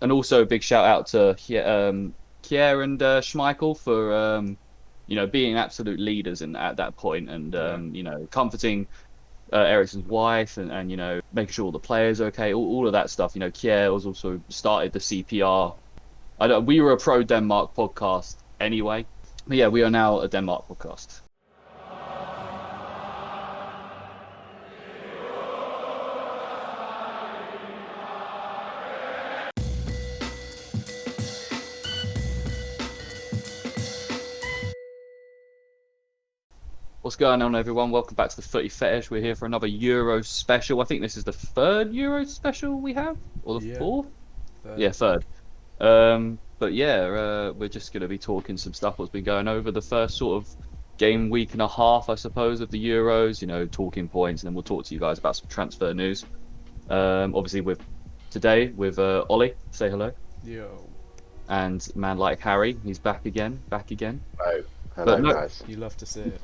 and also a big shout out to Kier and Schmeichel for being absolute leaders at that point, and Yeah. comforting Ericsson's wife, and making sure all the players are okay, all of that stuff. Kier was also started the CPR. We were a pro Denmark podcast anyway, but yeah, we are now a Denmark podcast. What's going on, everyone? Welcome back to the Footy Fetish. We're here for another Euro special. I think this is the third Euro special we have, or the Yeah. fourth? Third. Yeah, third. But yeah, we're just going to be talking some stuff what's been going over the first sort of game week and a half, I suppose, of the Euros. Talking points, and then we'll talk to you guys about some transfer news. Obviously, with today with Ollie, say hello, Yo. and man like Harry, he's back again, back again. Hello, But hello no, guys. You love to see it.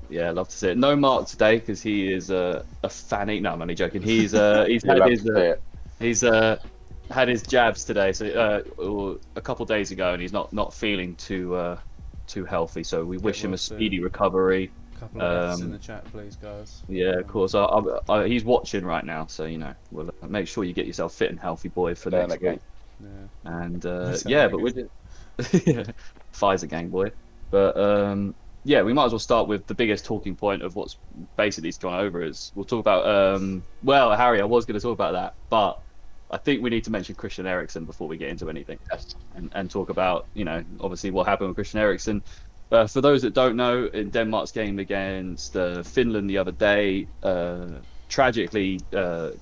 yeah, love to see it. No Mark today because he is a fanny. No, I'm only joking. He's You had love his to see it. he's had his jabs today, so or a couple of days ago, and he's not feeling too healthy. So we wish him well a soon. speedy recovery. A couple of F's in the chat, please, guys. Yeah, of course. He's watching right now, so we'll make sure you get yourself fit and healthy, boy, for Then next again, week. Yeah. And Sound yeah, like but it. we're just yeah, Pfizer gang, boy. But yeah, we might as well start with the biggest talking point of what's basically gone over is we'll talk about well, Harry, I was going to talk about that, but I think we need to mention Christian Eriksen before we get into anything yes. and talk about obviously what happened with Christian Eriksen. For those that don't know, in Denmark's game against Finland the other day, tragically,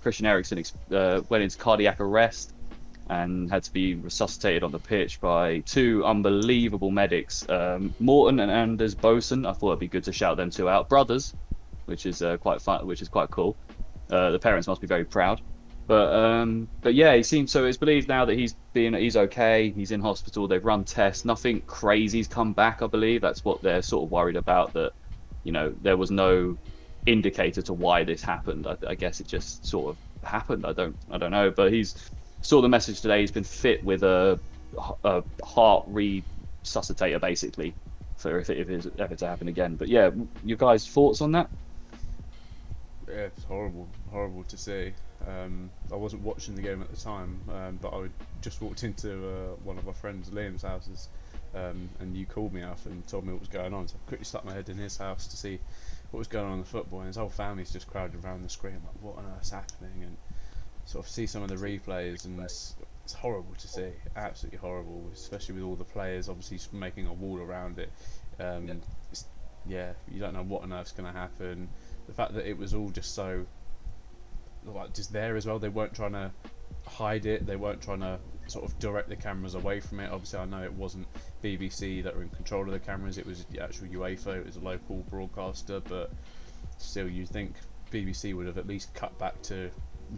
Christian Eriksen went into cardiac arrest and had to be resuscitated on the pitch by two unbelievable medics, Morton and Anders Bosen. I thought it'd be good to shout them two out, brothers, which is quite fun, which is quite cool. The parents must be very proud. But yeah, he seems so. It's believed now that he's okay. He's in hospital. They've run tests. Nothing crazy's come back. I believe that's what they're sort of worried about. That there was no indicator to why this happened. I guess it just sort of happened. I don't know. But he's saw the message today. He's been fit with a heart resuscitator basically for if it is ever to happen again. But yeah, you guys' thoughts on that? Yeah, it's horrible. Horrible to see. I wasn't watching the game at the time, but I just walked into one of my friends, Liam's houses, and you called me up and told me what was going on. So I quickly stuck my head in his house to see what was going on in the football, and his whole family's just crowded around the screen, like, what on earth's happening? And sort of see some of the replays, and it's horrible to see, absolutely horrible, especially with all the players obviously making a wall around it. It's, yeah, you don't know what on earth's going to happen. The fact that it was all just so like just there as well, they weren't trying to hide it, they weren't trying to sort of direct the cameras away from it. Obviously, I know it wasn't BBC that were in control of the cameras, it was the actual UEFA, it was a local broadcaster, but still, you'd think BBC would have at least cut back to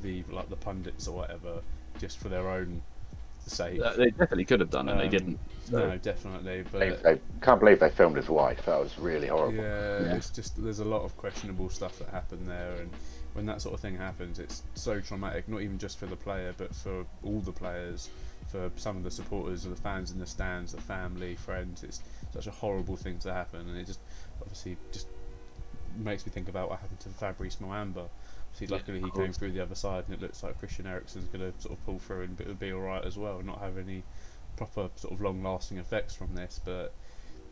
the pundits or whatever, just for their own sake. They definitely could have done, and they didn't. So. No, definitely, but They can't believe they filmed his wife. That was really horrible. yeah, it's just there's a lot of questionable stuff that happened there, and when that sort of thing happens, it's so traumatic. Not even just for the player, but for all the players, for some of the supporters, the fans in the stands, the family, friends. It's such a horrible thing to happen, and it just obviously just makes me think about what happened to Fabrice Muamba. See, luckily he came through the other side, and it looks like Christian Eriksen's going to sort of pull through and it'll be all right as well, and not have any proper sort of long-lasting effects from this. But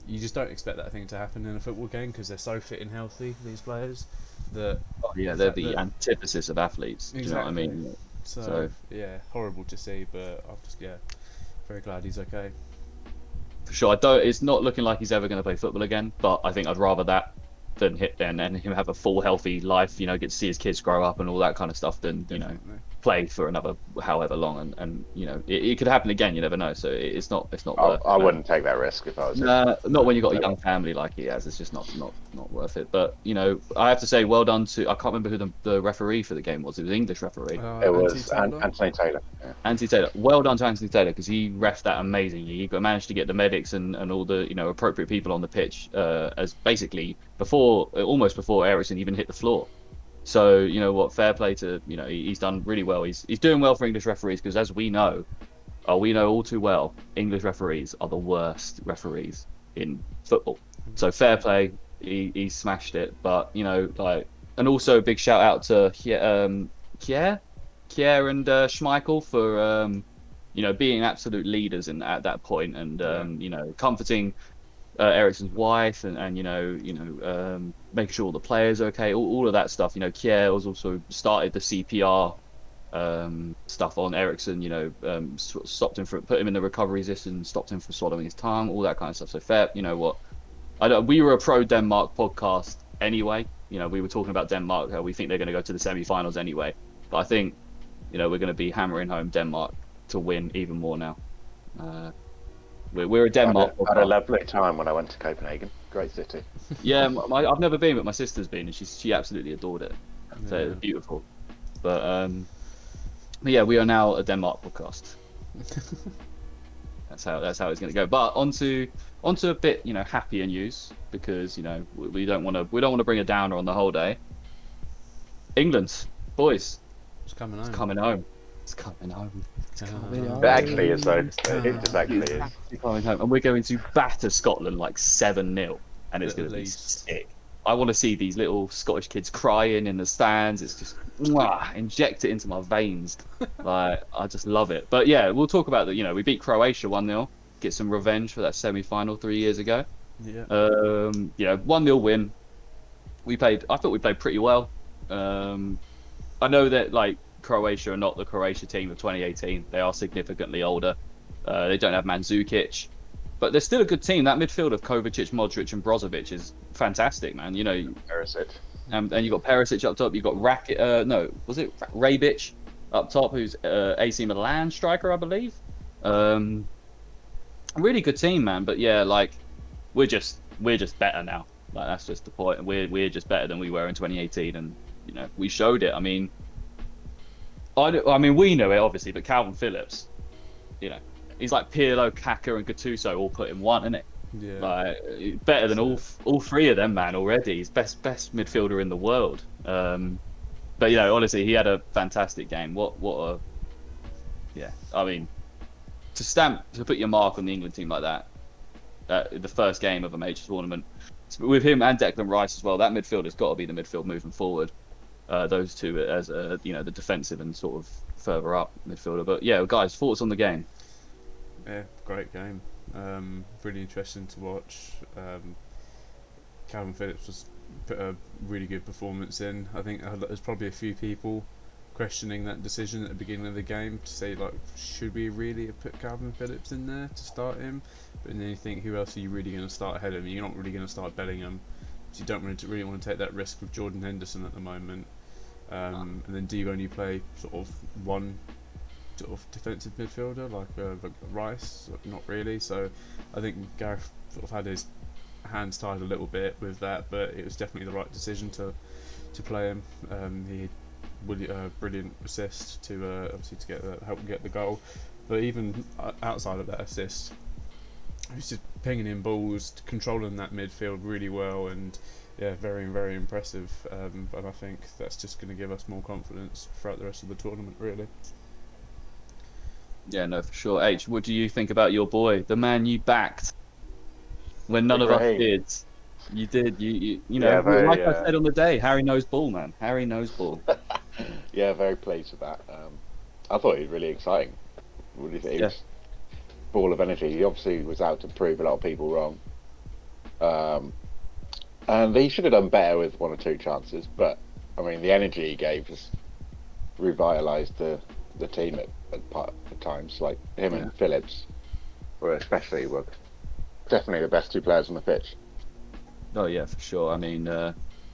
you just don't expect that thing to happen in a football game because they're so fit and healthy, these players. That yeah, they're the antithesis of athletes. exactly. Do you know what I mean? So yeah, horrible to see, but I'm just very glad he's okay. For sure, I don't. It's not looking like he's ever going to play football again. But I think I'd rather that than and him have a full healthy life. Get to see his kids grow up and all that kind of stuff. Than Definitely. play for another however long, and it could happen again. You never know. So it's not worth. I wouldn't take that risk if I was. Not when you've got a young family like he has. It's just not worth it. But I have to say, well done to. I can't remember who the referee for the game was. It was an English referee. It was Anthony Taylor. Yeah. Anthony Taylor. Well done to Anthony Taylor because he refed that amazingly. He managed to get the medics and all the appropriate people on the pitch as basically almost before Eriksen even hit the floor. So fair play to he's done really well. He's doing well for English referees because as we know, Oh, we know all too well English referees are the worst referees in football. So fair play, he smashed it. But you know, like, and also a big shout out to Kier, Kier and Schmeichel for you know, being absolute leaders in at that point, and you know, comforting Ericsson's wife, and making sure all the players are okay, all of that stuff. You know, Kier was also started the CPR stuff on Ericsson, you know, stopped him from, put him in the recovery position, stopped him from swallowing his tongue, all that kind of stuff. So fair, you know what? We were a pro Denmark podcast anyway. You know, we were talking about Denmark. We think they're going to go to the semi-finals anyway. But I think, you know, we're going to be hammering home Denmark to win even more now. We're a Denmark. I had a lovely time when I went to Copenhagen. Great city. Yeah, I've never been, but my sister's been, and she absolutely adored it. So it's beautiful. But yeah, we are now a Denmark podcast. That's how it's going to go. But onto a bit, you know, happier news, because you know we don't want to bring a downer on the whole day. England, boys, It's coming home. It's coming home. It's coming home. It's coming home. It actually is, though. It just actually is. Coming home, and we're going to batter Scotland like 7-0, and it's going to be sick. I want to see these little Scottish kids crying in the stands. It's just inject it into my veins. Like, I just love it. But yeah, we'll talk about that. You know, we beat Croatia 1-0. Get some revenge for that semi-final 3 years ago. Yeah. You know, 1-0 win. I thought we played pretty well. I know that like Croatia are not the Croatia team of 2018. They are significantly older. They don't have Mandzukic. But they're still a good team. That midfield of Kovacic, Modric, and Brozovic is fantastic, man. You know, Perisic. And you got Perisic up top. You got Rebic up top, who's AC Milan striker, I believe. Really good team, man. But yeah, like we're just better now. Like that's just the point. We're just better than we were in 2018, and you know we showed it. I mean, we know it obviously, but Calvin Phillips, you know. He's like Pirlo, Kaka, and Gattuso all put in one, isn't it? Yeah. Like better than all three of them, man. Already, he's best midfielder in the world. But you know, honestly, he had a fantastic game. I mean, to put your mark on the England team like that, the first game of a major tournament, with him and Declan Rice as well. That midfield has got to be the midfield moving forward. Those two as you know, the defensive and sort of further up midfielder. But yeah, guys, thoughts on the game? Yeah, great game. Really interesting to watch. Calvin Phillips put a really good performance in. I think there's probably a few people questioning that decision at the beginning of the game to say, like, should we really have put Calvin Phillips in there to start him? But then you think, who else are you really going to start ahead of him? You're not really going to start Bellingham. So you don't really want to take that risk with Jordan Henderson at the moment. And then do you only play sort of one sort of defensive midfielder like Rice? Not really. So I think Gareth sort of had his hands tied a little bit with that, but it was definitely the right decision to play him. He had a brilliant assist to obviously to help him get the goal, but even outside of that assist, he was just pinging in balls, controlling that midfield really well, and yeah, very, very impressive. And I think that's just going to give us more confidence throughout the rest of the tournament, really. Yeah, no, for sure. H, what do you think about your boy, the man you backed when none of us did? You did. You know, yeah, I said on the day, Harry knows ball, man. Harry knows ball. Yeah, very pleased with that. I thought he was really exciting. What do you think? He was ball of energy. He obviously was out to prove a lot of people wrong. And he should have done better with one or two chances. But I mean, the energy he gave has revitalised the team at times. Like him and Phillips were definitely the best two players on the pitch. Oh yeah, for sure. I mean,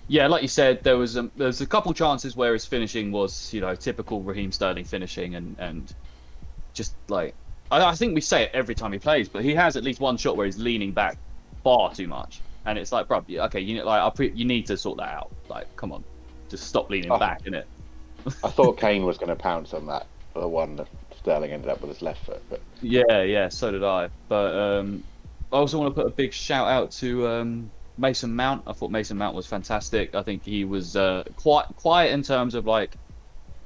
yeah, like you said, there was a couple chances where his finishing was, you know, typical Raheem Sterling finishing, and just like I think we say it every time he plays, but he has at least one shot where he's leaning back far too much, and it's like, bro, okay, you need to sort that out. Like, come on, just stop leaning back, innit? I thought Kane was going to pounce on that, the one that Sterling ended up with his left foot. But yeah, so did I. But I also want to put a big shout out to Mason Mount. I thought Mason Mount was fantastic. I think he was quite quiet in terms of, like,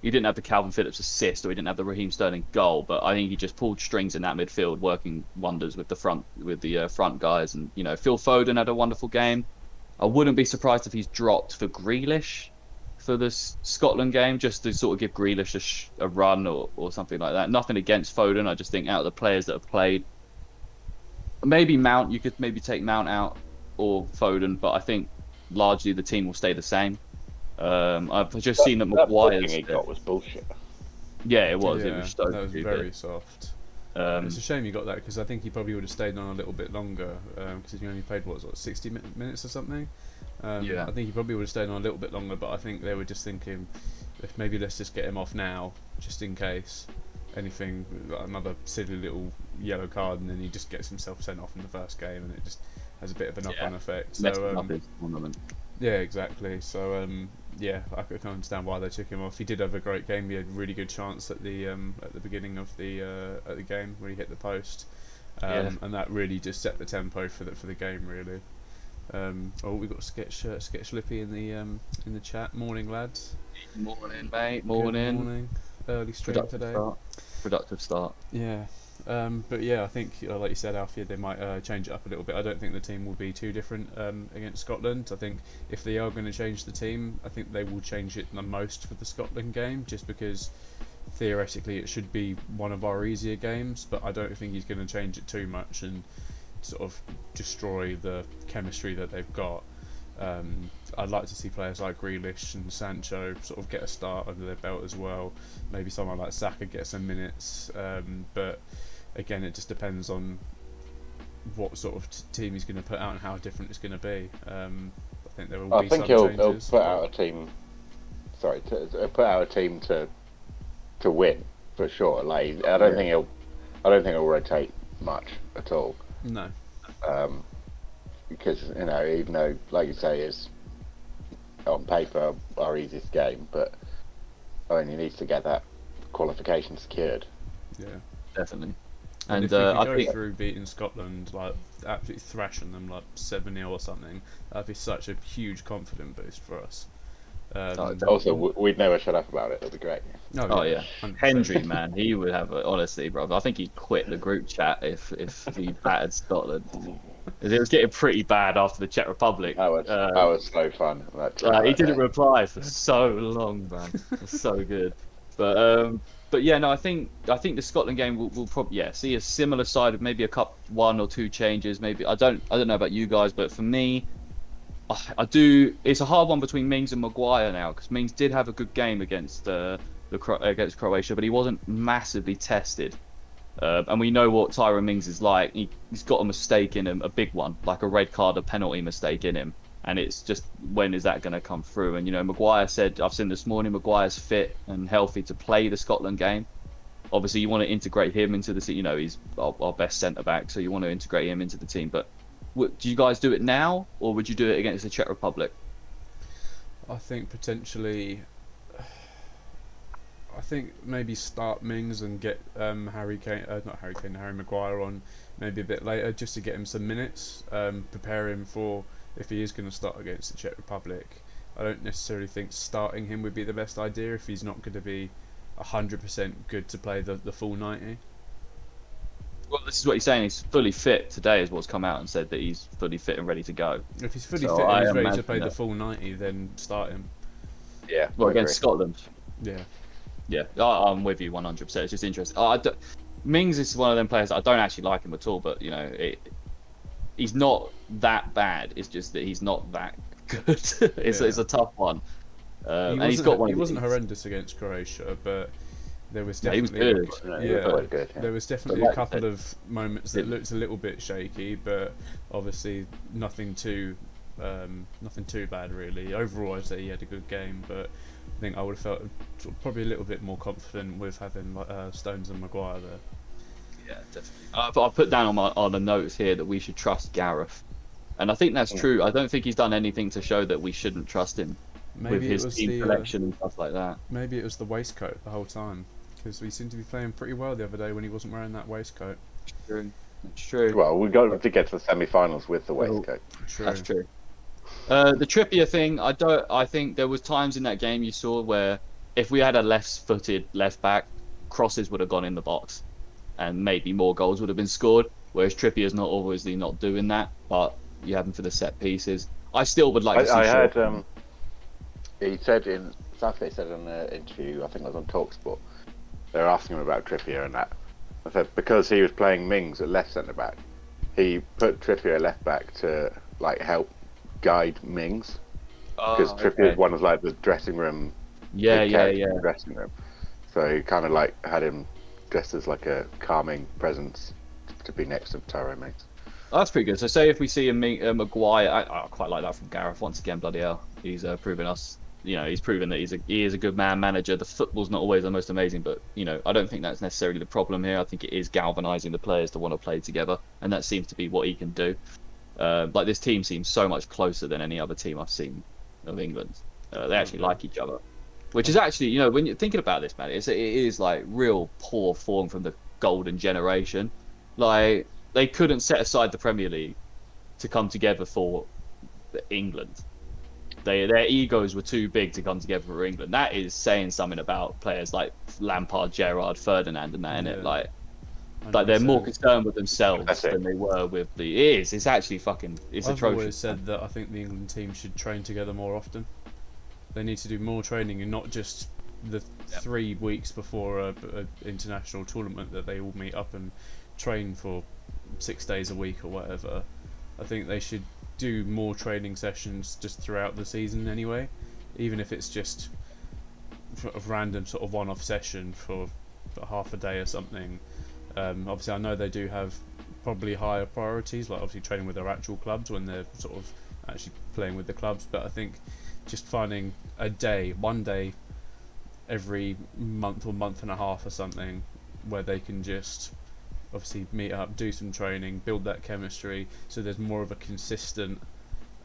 he didn't have the Calvin Phillips assist or he didn't have the Raheem Sterling goal, but I think he just pulled strings in that midfield, working wonders with the front guys. And Phil Foden had a wonderful game. I wouldn't be surprised if he's dropped for Grealish for this Scotland game, just to sort of give Grealish a run or something like that. Nothing against Foden. I just think out of the players that have played, maybe Mount, you could maybe take Mount out or Foden, but I think largely the team will stay the same. I've just seen that That booking Maguire's. he got was bullshit. Yeah, it was. Yeah, It was so that was stupid. very soft. It's a shame you got that because I think he probably would have stayed on a little bit longer because he only played what 60 minutes or something. Yeah. I think he probably would have stayed on a little bit longer, but I think they were just thinking, maybe let's just get him off now, just in case anything, like another silly little yellow card, and then he just gets himself sent off in the first game, and it just has a bit of a knock-on effect. So yeah, exactly. So yeah, I can understand why they took him off. He did have a great game. He had a really good chance at the beginning of the game where he hit the post, and that really just set the tempo for the game really. We got Sketch Lippy in the chat. Morning, lads. Morning, mate. Good morning. Early stream today. Productive start. Yeah. But yeah, I think, like you said, Alfie, they might change it up a little bit. I don't think the team will be too different against Scotland. I think if they are going to change the team, I think they will change it the most for the Scotland game, just because theoretically it should be one of our easier games. But I don't think he's going to change it too much and sort of destroy the chemistry that they've got. I'd like to see players like Grealish and Sancho sort of get a start under their belt as well. Maybe someone like Saka get some minutes, but again, it just depends on what sort of team he's going to put out and how different it's going to be. I think there will be some changes. He'll put out a team. Sorry, put out a team to win for sure. Like I don't think he'll rotate much at all. No. Because even though, like you say, it's on paper our easiest game, but I mean, he needs to get that qualification secured. Yeah, definitely. And if And we I could go think through beating Scotland, like absolutely thrashing them like 7-0 or something, that'd be such a huge confidence boost for us. Also, we'd never shut up about it. It'd be great. Oh yeah, 100%. Hendry, man, he would have honestly, bro. I think he'd quit the group chat if he battered Scotland. 'Cause it was getting pretty bad after the Czech Republic. That was so fun. He didn't reply for so long, man. It was so good. But yeah, no, I think the Scotland game will probably see a similar side of maybe one or two changes. Maybe I don't know about you guys, but for me, I do. It's a hard one between Mings and Maguire now, because Mings did have a good game against against Croatia, but he wasn't massively tested. And we know what Tyrone Mings is like. He's got a mistake in him, a big one, like a red card, a penalty mistake in him. And it's just, when is that going to come through? And, Maguire said, I've seen this morning, Maguire's fit and healthy to play the Scotland game. Obviously, you want to integrate him into the team. He's our best centre-back, so you want to integrate him into the team. But do you guys do it now, or would you do it against the Czech Republic? I think potentially. I think maybe start Mings and get Harry Maguire on maybe a bit later, just to get him some minutes, prepare him for if he is going to start against the Czech Republic. I don't necessarily think starting him would be the best idea if he's not going to be 100% good to play the full 90. Well, this is what he's saying. He's fully fit today, is what's come out and said that he's fully fit and ready to go. If he's fully fit and he's ready to play the full 90, then start him. Yeah. Well, against Scotland. Yeah. Yeah, I'm with you 100%. It's just interesting. Mings is one of them players that I don't actually like him at all, but he's not that bad. It's just that he's not that good. It's a tough one. And he's got one. He wasn't horrendous against Croatia, but there was definitely he was good. There was definitely a couple of moments that looked a little bit shaky, but obviously nothing too bad really. Overall, I'd say he had a good game, but I think I would have felt probably a little bit more confident with having Stones and Maguire there. Yeah, definitely. But I put down on the notes here that we should trust Gareth, and I think that's true. I don't think he's done anything to show that we shouldn't trust him with his team selection and stuff like that. Maybe it was the waistcoat the whole time, because we seemed to be playing pretty well the other day when he wasn't wearing that waistcoat. It's true. Well, we got to get to the semi-finals with the waistcoat. True. That's true. The Trippier thing, I think there was times in that game you saw where if we had a left-footed left back, crosses would have gone in the box, and maybe more goals would have been scored. Whereas Trippier's not obviously not doing that, but you have him for the set pieces. I still would like to see I Shaw. heard he said in Saturday said in an interview, I think it was on Talksport, they were asking him about Trippier and that. I said because he was playing Mings at left centre back, he put Trippier at left back to like help guide Mings because Trippier's one of like the dressing room. Yeah. Dressing room. So he kind of like had him dressed as like a calming presence to be next to Tyrone Mings. Oh, that's pretty good. So, say if we see a Maguire, I quite like that from Gareth. Once again, bloody hell, he's proven us. He's proven that he is a good man manager. The football's not always the most amazing, but I don't think that's necessarily the problem here. I think it is galvanising the players to want to play together, and that seems to be what he can do. Like this team seems so much closer than any other team I've seen of England. They actually like each other, which is actually, when you're thinking about this, man, it is like real poor form from the golden generation. Like they couldn't set aside the Premier League to come together for England. Their egos were too big to come together for England. That is saying something about players like Lampard, Gerrard, Ferdinand, and that, innit? Like they're more concerned with themselves than they were with the. It is. It's actually fucking. It's atrocious. I've always said that I think the England team should train together more often. They need to do more training and not just the 3 weeks before a international tournament that they all meet up and train for 6 days a week or whatever. I think they should do more training sessions just throughout the season anyway, even if it's just a random sort of one-off session for half a day or something. Obviously I know they do have probably higher priorities, like obviously training with their actual clubs when they're sort of actually playing with the clubs, but I think just finding one day every month or month and a half or something where they can just obviously meet up, do some training, build that chemistry, so there's more of a consistent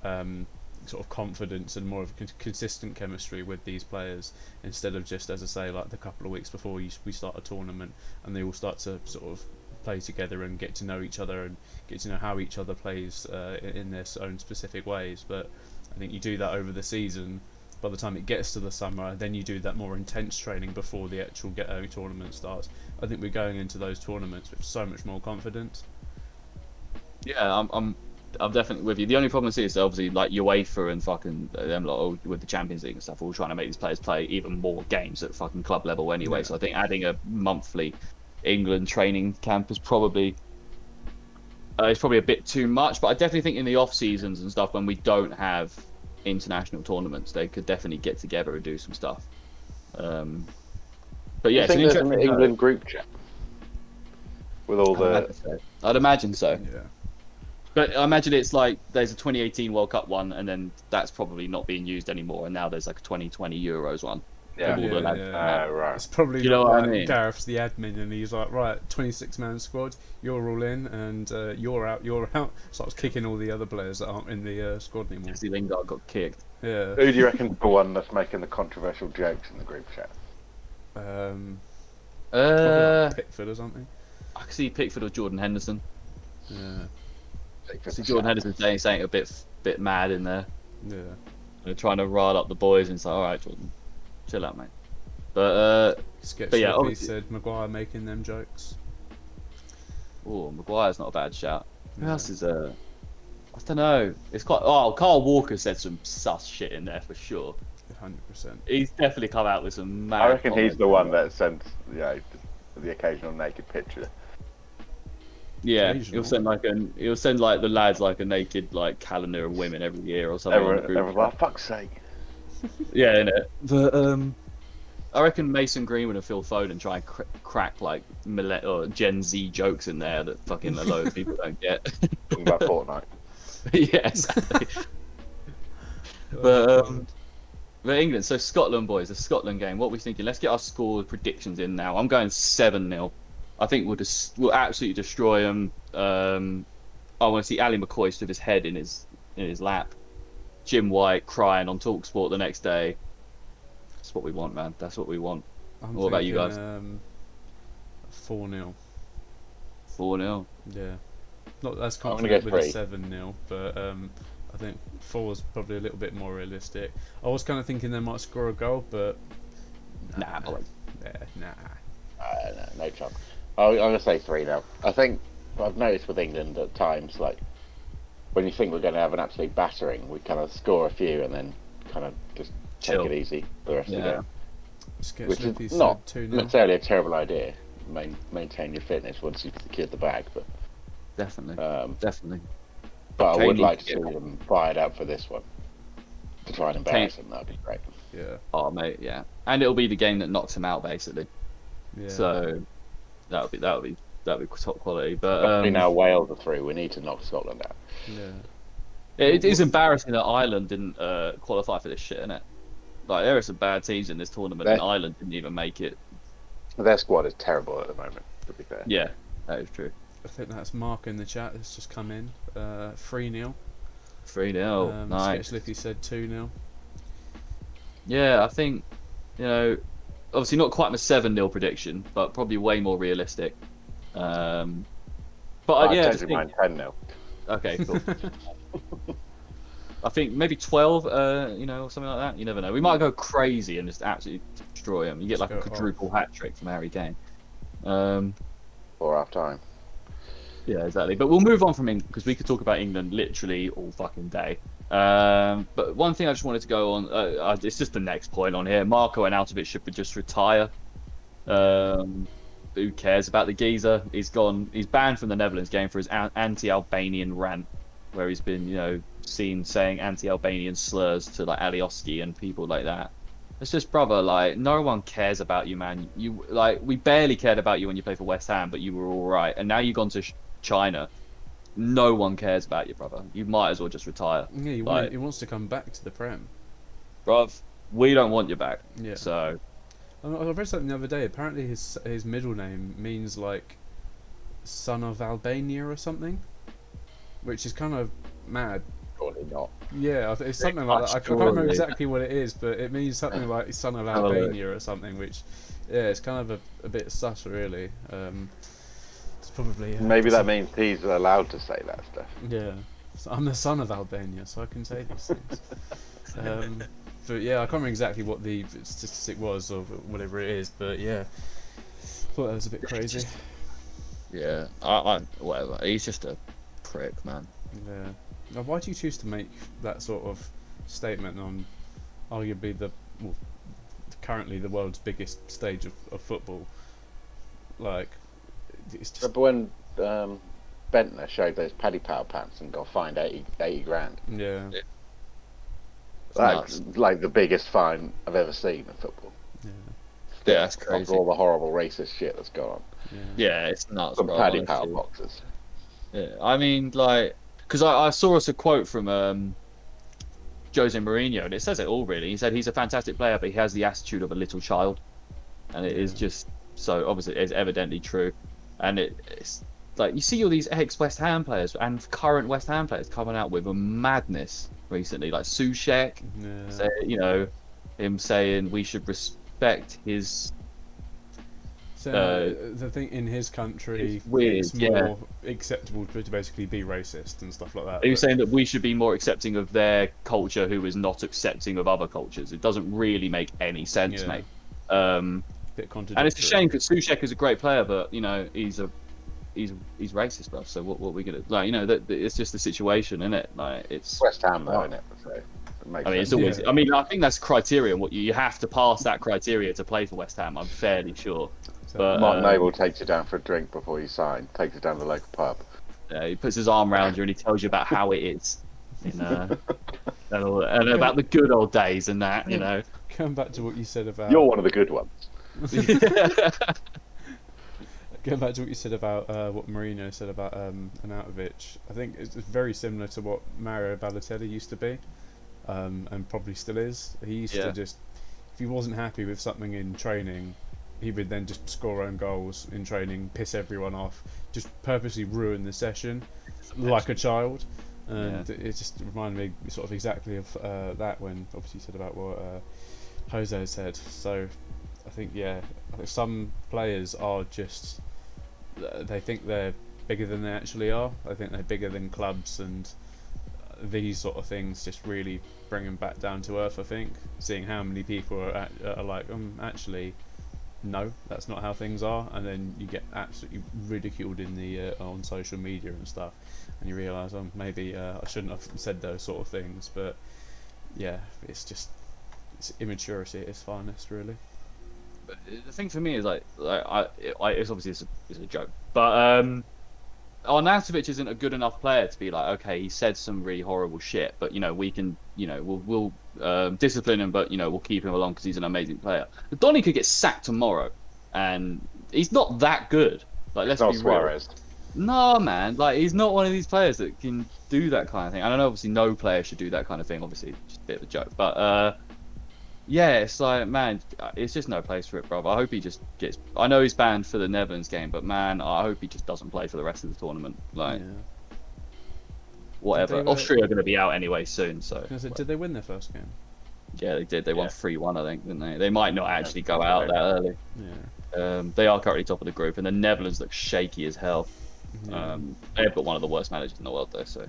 sort of confidence and more of a consistent chemistry with these players, instead of just, as I say, like the couple of weeks before we start a tournament and they all start to sort of play together and get to know each other and get to know how each other plays in their own specific ways. But I think you do that over the season. By the time it gets to the summer, then you do that more intense training before the actual tournament starts. I think we're going into those tournaments with so much more confidence. Yeah, I'm definitely with you. The only problem I see is obviously like UEFA and fucking them lot with the Champions League and stuff, all trying to make these players play even more games at fucking club level anyway. Yeah. So I think adding a monthly England training camp is probably a bit too much. But I definitely think in the off seasons and stuff when we don't have international tournaments, they could definitely get together and do some stuff. But yeah, I think there's an England group chat with all I'd imagine so. Yeah. But I imagine it's like there's a 2018 World Cup one, and then that's probably not being used anymore, and now there's like a 2020 Euros one. Yeah, right. It's probably what I mean? Gareth's the admin, and he's like, right, 26-man squad, you're all in, and you're out. Starts kicking all the other players that aren't in the squad anymore. Jesse Lingard got kicked. Yeah. Who do you reckon the one that's making the controversial jokes in the group chat? Like Pickford or something. I can see Pickford or Jordan Henderson. Yeah. See Jordan Henderson saying something a bit mad in there. Yeah. They're trying to rile up the boys, and it's like, all right, Jordan, chill out, mate. But yeah, he said Maguire making them jokes. Oh, Maguire's not a bad shout. Who else is I don't know. It's quite. Oh, Carl Walker said some sus shit in there for sure. 100%. He's definitely come out with some mad. I reckon he's the one that sends the occasional naked picture. Yeah, he'll send like the lads like a naked like calendar of women every year or something. Everyone's like, fuck's sake. Yeah, innit? But I reckon Mason Greenwood and Phil Foden try and crack like or Gen Z jokes in there that fucking a load of people don't get. Talking about Fortnite. Yeah, exactly. But England, so Scotland, boys, the Scotland game. What are we thinking? Let's get our score predictions in now. I'm going 7-0. I think we'll absolutely destroy them. I want to see Ali McCoy stood his head in his lap. Jim White crying on TalkSport the next day. That's what we want, man. That's what we want. What about you guys? 4-0. 4-0. Yeah. Not as confident with a 7-0, but I think 4 is probably a little bit more realistic. I was kind of thinking they might score a goal, but Nah, boy. Yeah, nah. No chance. I'm going to say 3-0. I think I've noticed with England at times, like, when you think we're going to have an absolute battering, we kind of score a few and then kind of just take Chill. it easy for the rest of the game. Which Sketchliffe is said not 2-0. necessarily a terrible idea. Maintain your fitness once you've secured the bag, but Definitely. um, Definitely. but I Kane would needs like to to see get back. them fired up for this one to try and Kane. embarrass them. That'd be great. Yeah. Oh mate, yeah. And it'll be the game that knocks him out basically. Yeah. So that'll be top quality. But Especially now Wales are through, we need to knock Scotland out. Yeah. it is embarrassing that Ireland didn't qualify for this shit, isn't it? Like there are some bad teams in this tournament, and Ireland didn't even make it. Their squad is terrible at the moment, to be fair. Yeah, that is true. I think that's Mark in the chat that's just come in. 3-0. 3-0. Nice. Sketchliffy said 2-0. Yeah, I think obviously not quite a 7-0 prediction, but probably way more realistic. But I yeah, tend to mind 10-0. Okay, cool. I think maybe 12, or something like that. You never know. We might go crazy and just absolutely destroy them. You get like a quadruple hat trick from Harry Kane. Or half time. Yeah, exactly. But we'll move on from England because we could talk about England literally all fucking day. But one thing I just wanted to go on, it's just the next point on here. Marco Arnautovic should just retire. Who cares about the geezer? He's gone. He's banned from the Netherlands game for his anti-Albanian rant, where he's been, seen saying anti-Albanian slurs to like Alioski and people like that. It's just, brother, like no one cares about you, man. You we barely cared about you when you played for West Ham, but you were all right. And now you've gone to China. No one cares about you, brother. You might as well just retire. Yeah, he wants to come back to the Prem. Bruv, we don't want you back. Yeah. So. I read something the other day. Apparently, his middle name means like son of Albania or something, which is kind of mad. Surely not. Yeah, it's something like that. I can't remember exactly what it is, but it means something like son of Albania or something. Which, yeah, it's kind of a bit sus, really. It's probably maybe that means he's allowed to say that stuff. Yeah, so I'm the son of Albania, so I can say these things. But yeah, I can't remember exactly what the statistic was or whatever it is, but yeah, thought that was a bit crazy. Yeah, whatever. He's just a prick, man. Yeah. Now, why do you choose to make that sort of statement on arguably currently the world's biggest stage of football? Like, it's just... Remember when Bentner showed those Paddy Power pants and got fined 80 grand? Yeah. That's like the biggest fine I've ever seen in football. Yeah. Yeah, that's crazy. After all the horrible racist shit that's gone on. Yeah, it's nuts. Some bro, Paddy honestly. Power boxers. Yeah, I mean, because I saw us a quote from Jose Mourinho, and it says it all really. He said he's a fantastic player, but he has the attitude of a little child, and it is just so obviously it's evidently true, and it's like you see all these ex-West Ham players and current West Ham players coming out with a madness recently, like Soucek, him saying we should respect his. So the thing in his country, it's more acceptable to basically be racist and stuff like that. He was saying that we should be more accepting of their culture, who is not accepting of other cultures. It doesn't really make any sense, mate. Bit contradictory. And it's a shame because Soucek is a great player, but he's racist, bro. So what are we gonna it's just the situation, isn't it? Like it's West Ham, though, isn't it? So it's always. Yeah. I mean, I think that's criteria. What you have to pass that criteria to play for West Ham. I'm fairly sure. But Mark Noble takes you down for a drink before you sign. Takes you down to the local pub. Yeah, he puts his arm around you and he tells you about how it is, and about the good old days and that, Going back to what you said about. You're one of the good ones. Going back to what you said about what Mourinho said about Arnautovic, I think it's very similar to what Mario Balotelli used to be, and probably still is. He used to just, if he wasn't happy with something in training, he would then just score own goals in training, piss everyone off, just purposely ruin the session, like a child. And it just reminded me sort of exactly of that when obviously you said about what Jose said. So I think some players are just, they think they're bigger than they actually are. I think they're bigger than clubs, and these sort of things just really bring them back down to earth. I think seeing how many people are like, actually, no, that's not how things are, and then you get absolutely ridiculed in the on social media and stuff, and you realise, maybe I shouldn't have said those sort of things. But yeah, it's immaturity at its finest, really. But the thing for me is it's obviously it's a joke, but Arnautovic isn't a good enough player to be like, okay, he said some really horrible shit, but we can, we'll discipline him, but we'll keep him along because he's an amazing player. Donny could get sacked tomorrow, and he's not that good. Like, let's be real. No, man, like he's not one of these players that can do that kind of thing. I don't know, obviously, no player should do that kind of thing. Obviously, just a bit of a joke, but yeah, it's like, man, it's just no place for it, bro. I hope he just gets. I know he's banned for the Netherlands game, but man, I hope he just doesn't play for the rest of the tournament. Like, whatever. Austria are going to be out anyway soon, so. Did they win their first game? Yeah, they did. They won 3-1, I think, didn't they? They might not actually go out that early. Yeah. They are currently top of the group, and the Netherlands look shaky as hell. Yeah. They've got one of the worst managers in the world, though. So,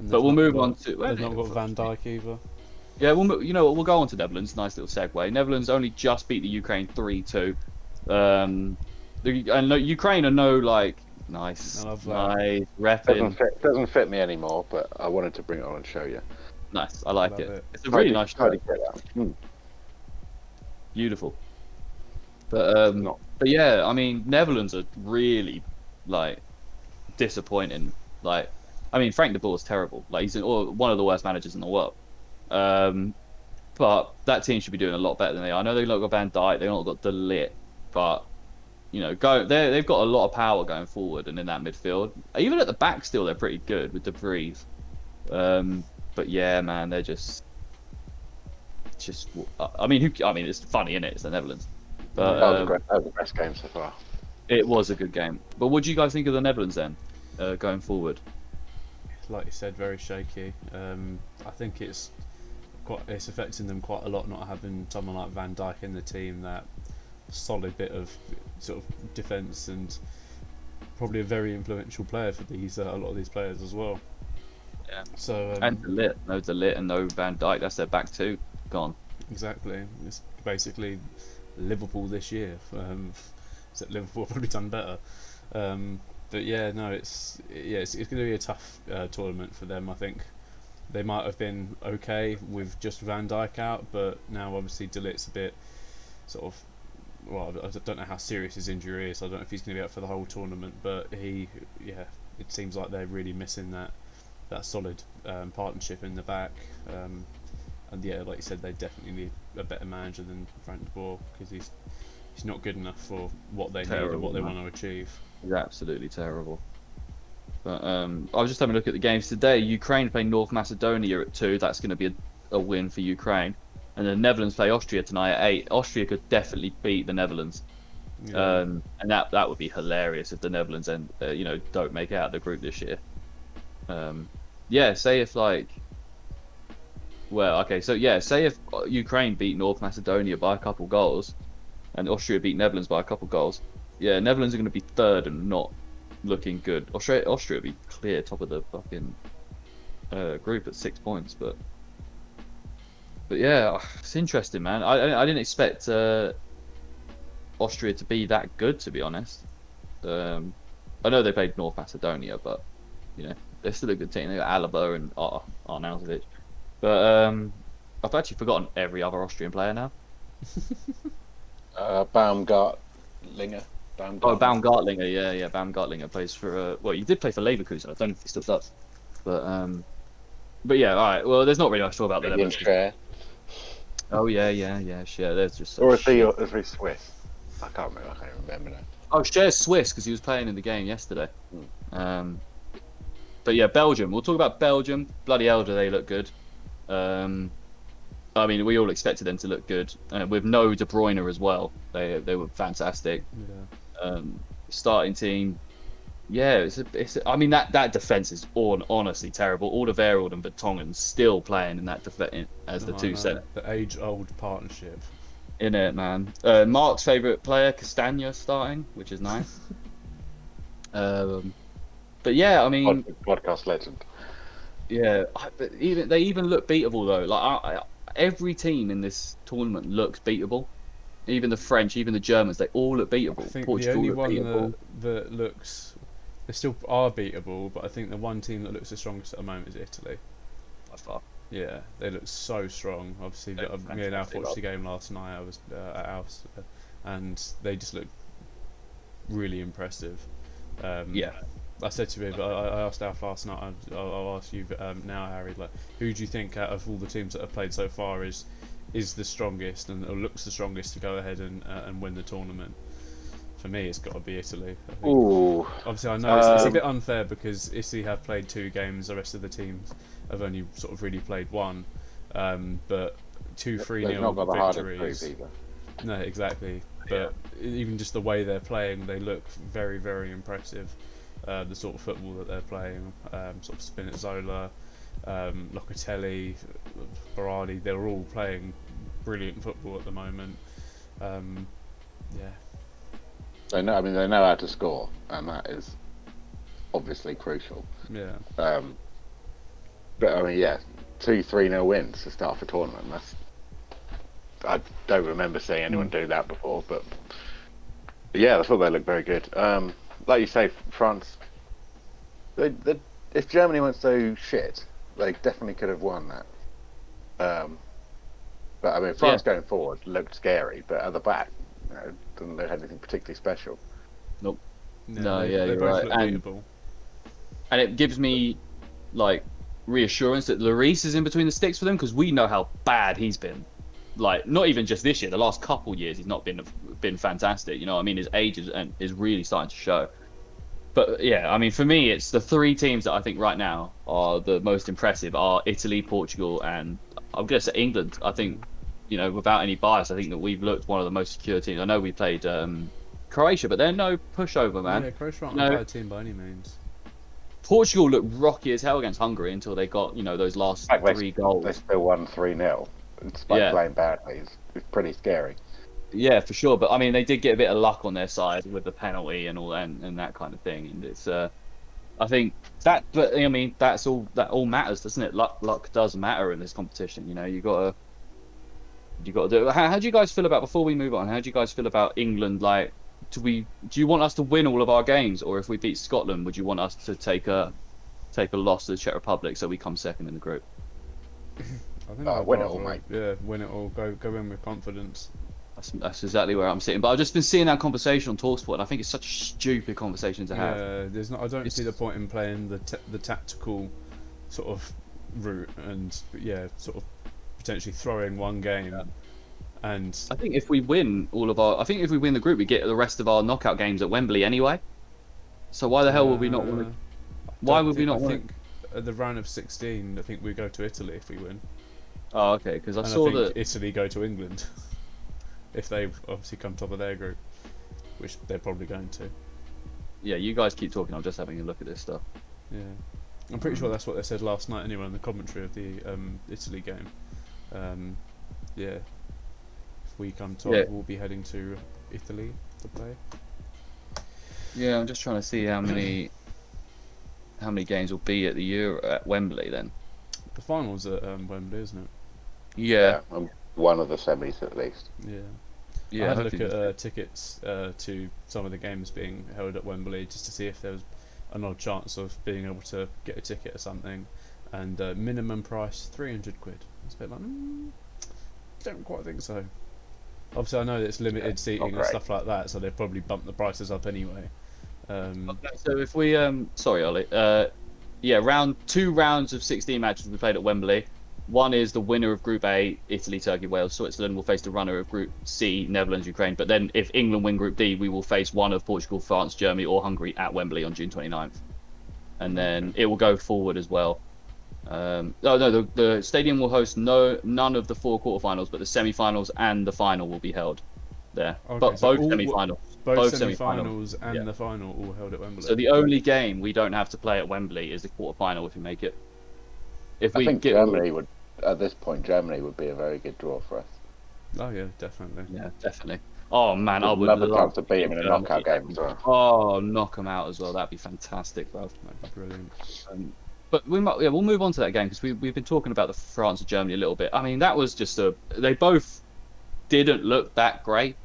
but we'll move on to. They've not got Van Dijk either. Yeah, we'll go on to Netherlands. Nice little segue. Netherlands only just beat the Ukraine 3-2. And Ukraine are nice repping. Doesn't fit me anymore, but I wanted to bring it on and show you. Nice, I like it. It's a really nice shirt. Beautiful. But yeah, I mean, Netherlands are really disappointing. Frank de Boer is terrible. He's one of the worst managers in the world. But that team should be doing a lot better than they are. I know they've not got Van Dijk, they've not got De Ligt, but they've got a lot of power going forward and in that midfield. Even at the back, still they're pretty good with De Vries. But yeah, man, they're just. I mean, it's funny, isn't it? It's the Netherlands. But that was the best game so far. It was a good game. But what do you guys think of the Netherlands then, going forward? Like you said, very shaky. I think it's affecting them quite a lot not having someone like Van Dijk in the team. That solid bit of sort of defence, and probably a very influential player for these a lot of these players as well. Yeah. So and De Ligt and no Van Dijk. That's their back two gone. Exactly. It's basically Liverpool this year. Except Liverpool have probably done better. But yeah, no, it's going to be a tough tournament for them. I think they might have been okay with just Van Dijk out, but now obviously De Ligt's a bit sort of. Well, I don't know how serious his injury is. I don't know if he's going to be out for the whole tournament, but it seems like they're really missing that solid partnership in the back. And yeah, like you said, they definitely need a better manager than Frank de Boer, because he's not good enough for what they need and what they want to achieve. He's absolutely terrible. But I was just having a look at the games today. Ukraine play North Macedonia at 2. That's going to be a win for Ukraine. And the Netherlands play Austria tonight at 8. Austria could definitely beat the Netherlands. Yeah. And that would be hilarious if the Netherlands don't make it out of the group this year. Say if Ukraine beat North Macedonia by a couple goals, and Austria beat Netherlands by a couple goals, Netherlands are going to be third and not looking good. Austria will be clear top of the fucking group at 6 points, but yeah, it's interesting, man. I didn't expect Austria to be that good, to be honest. I know they played North Macedonia, but they're still a good team. They got Alaba and Arnautovic. But I've actually forgotten every other Austrian player now. Baumgartlinger. Baumgartlinger, yeah. Baumgartlinger plays for. He did play for Leverkusen. I don't know if he still does. But yeah, all right. Well, there's not really much to talk about the Netherlands. Oh yeah. Share. There's just. Or is he Swiss? I can't remember now. Oh, Cher's Swiss because he was playing in the game yesterday. But yeah, Belgium. We'll talk about Belgium. Bloody hell, do they look good? I mean, we all expected them to look good with no De Bruyne as well. They were fantastic. Yeah. Starting team. Yeah, I mean that defense is honestly terrible. Alderweireld and Vertonghen still playing in that defense as the two centre. The age-old partnership. In it, man. Mark's favourite player, Castagna, starting, which is nice. But yeah, I mean, podcast legend. Yeah, but they even look beatable though. Like every team in this tournament looks beatable. Even the French, even the Germans, they all look I beatable. think the Portugal only look one beatable. that looks, they still are beatable, but I think the one team that looks the strongest at the moment is Italy. By far. Yeah, they look so strong. Obviously, They're me and Alf fantastic. watched the game last night. I was at Alf's, and they just look really impressive. Um, Yeah. I said to him, I asked Alf last night. I'll ask you now, Harry. Like, who do you think out of all the teams that have played so far is the strongest and or looks the strongest to go ahead and win the tournament? For me, it's got to be Italy. I think. Ooh. Obviously, I know it's a Um, bit unfair because Italy have played 2 games. The rest of the teams have only sort of really played one. But two they've not 3-0 got the hardest group victories. either. No, exactly. But even just the way they're playing, they look very, very impressive. The sort of football that they're playing, sort of Spinazzola, Locatelli, Berardi, they're all playing brilliant football at the moment. Yeah, They know. I mean, they know how to score, and that is obviously crucial. yeah. Um, but I mean, yeah, 2-3-0 wins to start a tournament. I don't remember seeing anyone do that before, but yeah, I thought they looked very good. Like you say, France. If Germany went so shit, they definitely could have won that. Um, but I mean, Yeah. France going forward looked scary, but at the back, didn't look anything particularly special. Nope. Yeah, No, they, yeah, they you're both right. look beatable. And it gives me like reassurance that Lloris is in between the sticks for them because we know how bad he's been. Like not even just this year, the last couple years he's not been fantastic. You know, what I mean, his age is really starting to show. But yeah, I mean, for me, it's the 3 teams that I think right now are the most impressive are Italy, Portugal, and I'm gonna say England. I think, you know, without any bias, I think that we've looked one of the most secure teams. I know we played Croatia, but they're no pushover, man. Yeah, Croatia aren't You a know, bad team by any means. Portugal looked rocky as hell against Hungary until they got, you know, those last In fact, 3 they goals. still won 3-0 despite Yeah, playing badly. It's pretty scary. yeah, for sure. But I mean, they did get a bit of luck on their side with the penalty and all and that kind of thing. And it's I think that, but I mean, that all matters, doesn't it? Luck does matter in this competition. You know, you gotta do it. How do you guys feel about before we move on? How do you guys feel about England? Like, do you want us to win all of our games, or if we beat Scotland, would you want us to take a loss to the Czech Republic so we come second in the group? I think I'd Win it all, rather, mate. yeah, win it all. Go in with confidence. That's exactly where I'm sitting. But I've just been seeing that conversation on Talksport, and I think it's such a stupid conversation to have. Yeah, there's not. I don't It's see the point in playing the tactical sort of route and yeah, sort of potentially throwing one game and I think if we win I think if we win the group, we get the rest of our knockout games at Wembley anyway. So why the hell would we not want to? Why don't would we think. I not want think at the round of 16, I think we go to Italy if we win, Oh, okay. Because I and I saw think that. Italy go to England if they obviously come top of their group, which they're probably going to. Yeah, you guys keep talking. I'm just having a look at this stuff. Yeah, I'm pretty sure that's what they said last night anyway in the commentary of the Italy game. Yeah, if we come top, Yeah. we'll be heading to Italy to play. Yeah, I'm just trying to see how many games will be at the Euro at Wembley then. The finals at Wembley, isn't it? Yeah, One of the semis at least. Yeah. yeah. I had a look hopefully at tickets to some of the games being held at Wembley just to see if there was an odd chance of being able to get a ticket or something. And minimum price £300. It's a bit like, don't quite think so. Obviously, I know that it's limited seating and great. stuff like that, so they've probably bumped the prices up anyway. So if we sorry Ollie, yeah, 2 rounds of 16 matches will be played at Wembley. One is the winner of Group A, Italy, Turkey, Wales, Switzerland will face the runner of Group C, Netherlands, Ukraine. But then if England win Group D, we will face one of Portugal, France, Germany, or Hungary at Wembley on June 29th. And then it will go forward as well. Oh no, the stadium will host none of the 4 quarterfinals, but the semi-finals and the final will be held there. Okay, But so both semi-finals. both semi-finals. semi-finals and Yeah. the final all held at Wembley. So the only game we don't have to play at Wembley is the quarterfinal if we make it. If I we think get Germany would, at this point, Germany would be a very good draw for us. Oh yeah, definitely. yeah, definitely. Oh man, I Would would love a love chance to beat them in a Germany. knockout game as well. Oh, knock them out as well. That'd be fantastic, bro. That'd be brilliant. But we'll move on to that game because we've been talking about the France and Germany a little bit. I mean, that was just they both didn't look that great.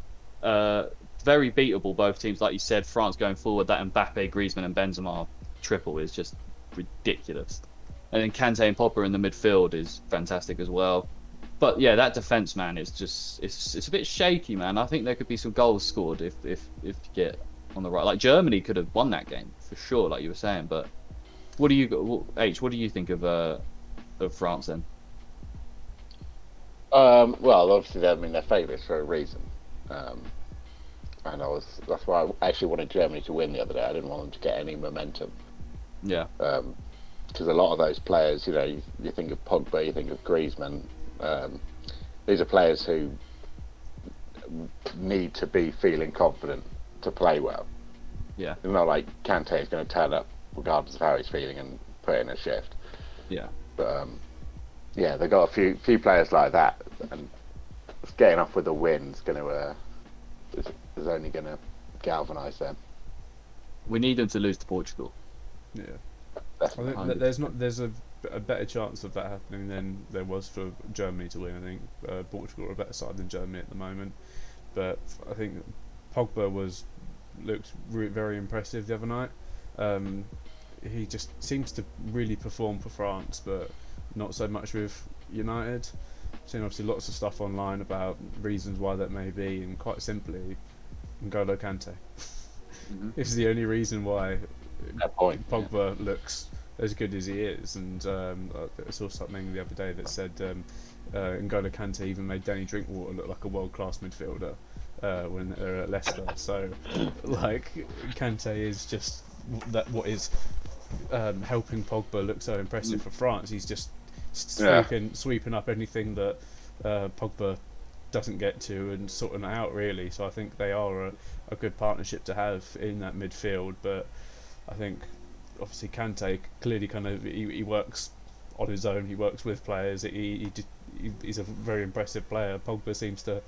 Uh, Very beatable, both teams. Like you said, France going forward, that Mbappe, Griezmann, and Benzema triple is just ridiculous. And then Kante and Pogba in the midfield is fantastic as well. But yeah, that defense, man, is just it's a bit shaky, man. I think there could be some goals scored if you get on the right. Like Germany could have won that game for sure, like you were saying. But what do you What do you think of France then? Well, obviously, they're favourites for a reason. Um, and that's why I actually wanted Germany to win the other day. I didn't want them to get any momentum. Yeah, Because a lot of those players, you think of Pogba, you think of Griezmann. These are players who need to be feeling confident to play well. yeah, It's not like Kante is going to turn up regardless of how he's feeling and put in a shift. yeah. But yeah, they've got a few players like that, and getting off with a win is only going to galvanise them. We need them to lose to Portugal. Yeah. I Definitely. think there's a better chance of that happening than there was for Germany to win. I think Portugal are a better side than Germany at the moment, but I think Pogba looked very impressive the other night. He just seems to really perform for France, but not so much with United. Seen obviously lots of stuff online about reasons why that may be, and quite simply, N'Golo Kante is the only reason why That point. Pogba looks as good as he is. And I saw something the other day that said N'Golo Kante even made Danny Drinkwater look like a world-class midfielder when they're at Leicester. So, like, Kante is just what is helping Pogba look so impressive for France. He's just sweeping up anything that Pogba doesn't get to and sorting it out, really. So I think they are a good partnership to have in that midfield. But I think obviously Kante clearly kind of he works on his own. He works with players. He's a very impressive player. Pogba seems to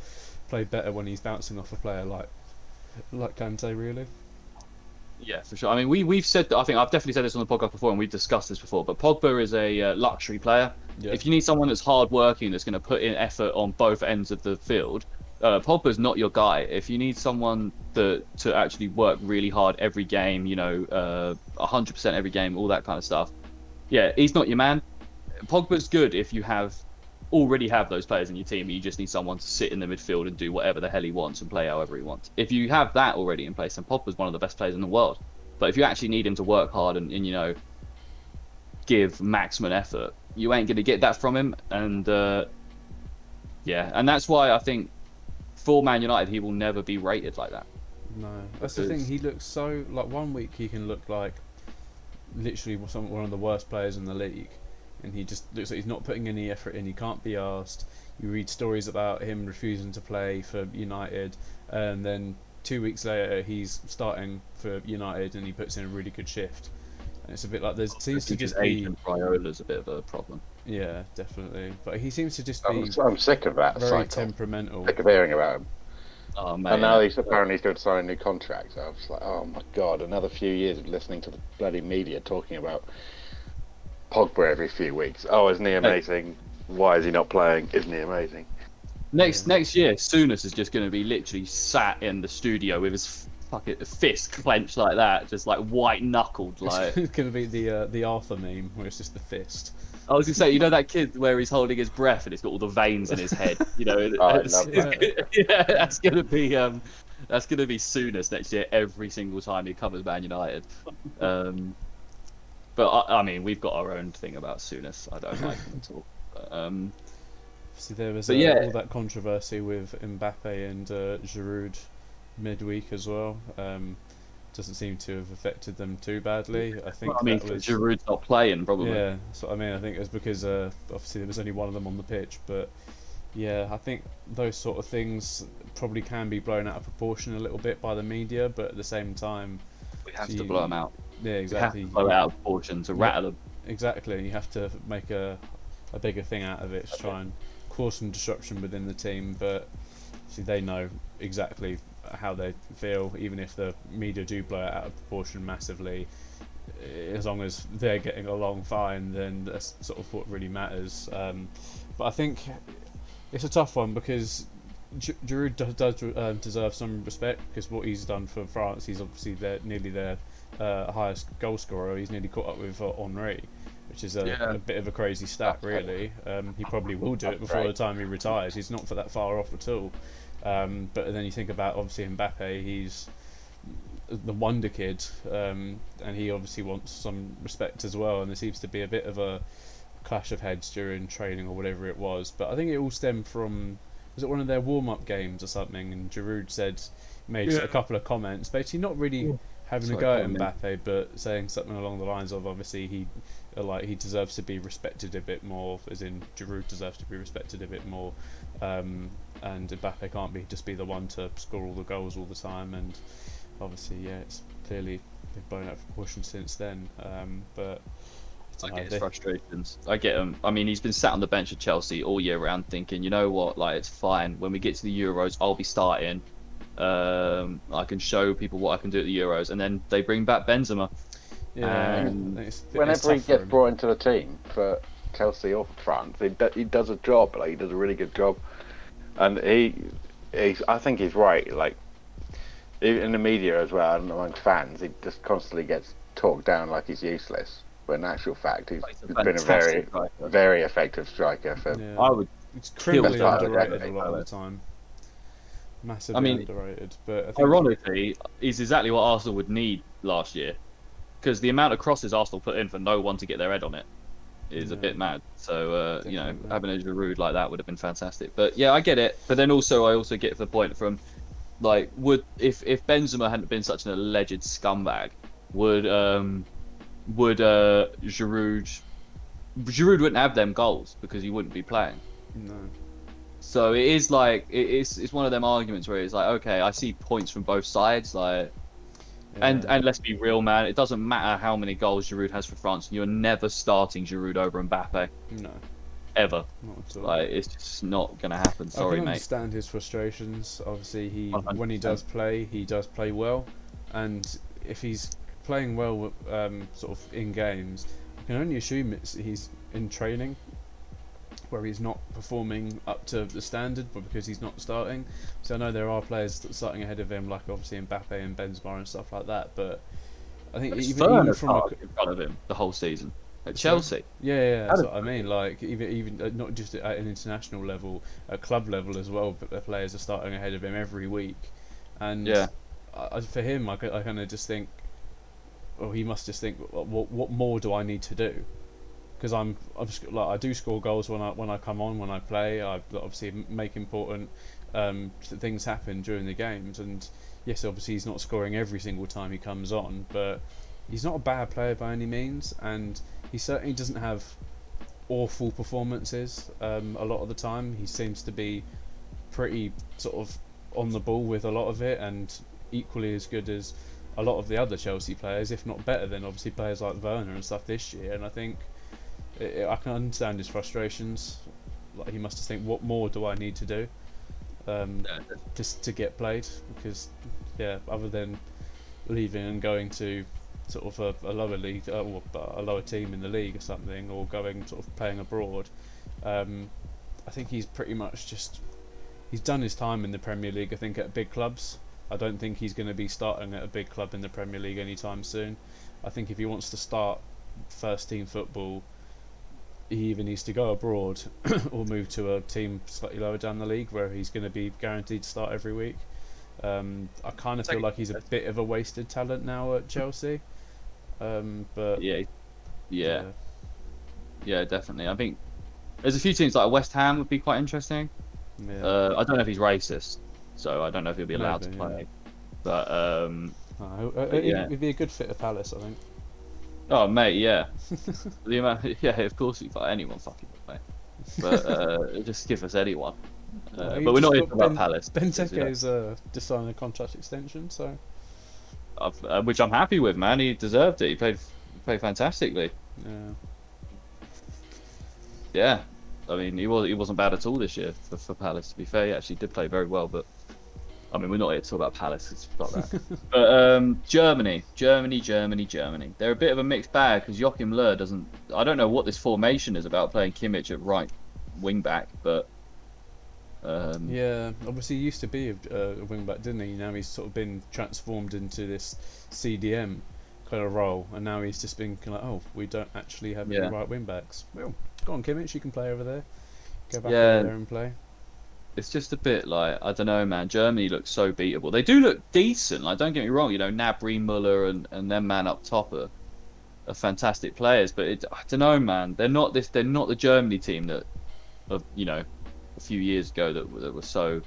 play better when he's bouncing off a player like Kante, really. Yeah, for sure. I mean, we've said that. I think I've definitely said this on the podcast before, and we've discussed this before. But Pogba is a luxury player. Yeah. If you need someone that's hardworking, that's going to put in effort on both ends of the field, Pogba's not your guy. If you need someone to actually work really hard every game, 100% every game, all that kind of stuff, yeah, he's not your man. Pogba's good if you already have those players in your team. You just need someone to sit in the midfield and do whatever the hell he wants and play however he wants. If you have that already in place, then Pogba's one of the best players in the world. But if you actually need him to work hard and give maximum effort, you ain't going to get that from him. And yeah, and that's why I think for Man United, he will never be rated like that. No, that's the thing. He looks so like 1 week he can look like literally one of the worst players in the league, and he just looks like he's not putting any effort in. He can't be asked. You read stories about him refusing to play for United, and then 2 weeks later he's starting for United and he puts in a really good shift. And it's a bit like there seems to just be agent Raiola's a bit of a problem. Yeah, definitely. But he seems to just be I'm sick of that very cycle. temperamental. Sick of hearing about him. Oh man! And now he's apparently going to sign a new contract. So I was like, oh my god, another few years of listening to the bloody media talking about Pogba every few weeks. Oh, isn't he amazing? Why is he not playing? Isn't he amazing? Next year, Souness is just going to be literally sat in the studio with his fucking fist clenched like that, just like white knuckled. Like It's going to be the Arthur meme where it's just the fist. I was going to say, that kid where he's holding his breath and it's got all the veins in his head. I love that. Yeah, that's going to be Souness next year every single time he covers Man United. But I mean, we've got our own thing about Souness. I don't like him at all. See, there was yeah. all that controversy with Mbappe and Giroud midweek as well. Doesn't seem to have affected them too badly. I think. I mean, that was, Giroud's not playing, probably. Yeah, so I mean, I think it was because obviously there was only one of them on the pitch, but yeah, I think those sort of things probably can be blown out of proportion a little bit by the media, but at the same time, We have to blow them out. Yeah, exactly. We have to blow it out of proportion to rattle them. Exactly, you have to make a bigger thing out of it to try and cause some disruption within the team, but see, they know exactly how they feel. Even if the media do blow it out of proportion massively, as long as they're getting along fine, then that's sort of what really matters. But I think it's a tough one because Giroud does deserve some respect because what he's done for France, he's obviously nearly their highest goal scorer. He's nearly caught up with Henry, which is a bit of a crazy stat, really. He probably will do it before the time he retires. He's not for that far off at all. But then you think about obviously Mbappe, he's the wonder kid, and he obviously wants some respect as well. And there seems to be a bit of a clash of heads during training or whatever it was. But I think it all stemmed from, was it one of their warm-up games or something? And Giroud made a couple of comments, basically not really having a go at Mbappe, but saying something along the lines of obviously he deserves to be respected a bit more, as in Giroud deserves to be respected a bit more, and Mbappe can't just be the one to score all the goals all the time. And obviously, it's clearly been blown out of proportion since then. But I get his frustrations. I get him. I mean, he's been sat on the bench at Chelsea all year round, thinking, you know what, like it's fine. When we get to the Euros, I'll be starting. I can show people what I can do at the Euros, and then they bring back Benzema. Yeah, whenever he gets brought into the team for Chelsea or for France, he does a job. Like he does a really good job, and I think he's right. Like in the media as well, and among fans, he just constantly gets talked down like he's useless. But in actual fact, he's been a very, very effective striker. It's criminally underrated a lot of the time. Massively underrated. But I think ironically, is exactly what Arsenal would need last year. Because the amount of crosses Arsenal put in for no one to get their head on it is a bit mad. So, having a Giroud like that would have been fantastic. But yeah, I get it. But then also, I also get the point from, like, if Benzema hadn't been such an alleged scumbag, would Giroud wouldn't have them goals because he wouldn't be playing. No. So it is like it's one of them arguments where it's like, okay, I see points from both sides, like. And let's be real, man. It doesn't matter how many goals Giroud has for France. You're never starting Giroud over Mbappe. No. Ever. Not at all. Like, it's just not going to happen. Sorry, I can mate. understand his frustrations. Obviously, 100%. when he does play well. And if he's playing well sort of in games, I can only assume he's in training where he's not performing up to the standard, but because he's not starting. So I know there are players starting ahead of him, like obviously Mbappe and Benzema and stuff like that. But I think even from in front of him the whole season at Chelsea. Yeah, that's what I mean. Like even not just at an international level, at club level as well. But the players are starting ahead of him every week, and for him, I kind of just think, well, he must just think, what more do I need to do? Because I do score goals when I come on, when I play. I obviously make important things happen during the games, and yes, obviously he's not scoring every single time he comes on, but he's not a bad player by any means, and he certainly doesn't have awful performances a lot of the time. He seems to be pretty sort of on the ball with a lot of it, and equally as good as a lot of the other Chelsea players, if not better than obviously players like Werner and stuff this year. And I think I can understand his frustrations. Like he must just think, what more do I need to do just to get played? Because other than leaving and going to sort of a lower league or a lower team in the league or something, or going sort of playing abroad, I think he's pretty much he's done his time in the Premier League. I think at big clubs. I don't think he's going to be starting at a big club in the Premier League anytime soon. I think if he wants to start first team football, he either needs to go abroad or move to a team slightly lower down the league where he's going to be guaranteed to start every week. I kind of feel like he's a bit of a wasted talent now at Chelsea. But yeah, definitely. I think there's a few teams like West Ham would be quite interesting. Yeah. I don't know if he's racist, so I don't know if he'll be allowed to play. But he'd be a good fit at Palace, I think. Oh mate, yeah. The amount, of course, anyone fucking would play. But just give us anyone. But we're not here about Palace. Benteke's just signed a contract extension, so which I'm happy with, man. He deserved it. He played fantastically. I mean, he wasn't bad at all this year for Palace. To be fair, he actually did play very well. But I mean, we're not here to talk about Palace. It's not that. But Germany. They're a bit of a mixed bag because Joachim Löw doesn't. I don't know what this formation is about playing Kimmich at right wing back, but Yeah, obviously he used to be a wing back, didn't he? Now he's sort of been transformed into this CDM kind of role, and now he's just been kind of like, oh, we don't actually have any right wing backs. Well, go on, Kimmich, you can play over there. Go back over there and play. it's just a bit like, I don't know, man. Germany looks so beatable. They do look decent. Like, don't get me wrong. You know, Gnabry, Muller, and their man up top are fantastic players. But I don't know, man. They're not this. They're not the Germany team that, of you know, a few years ago that was so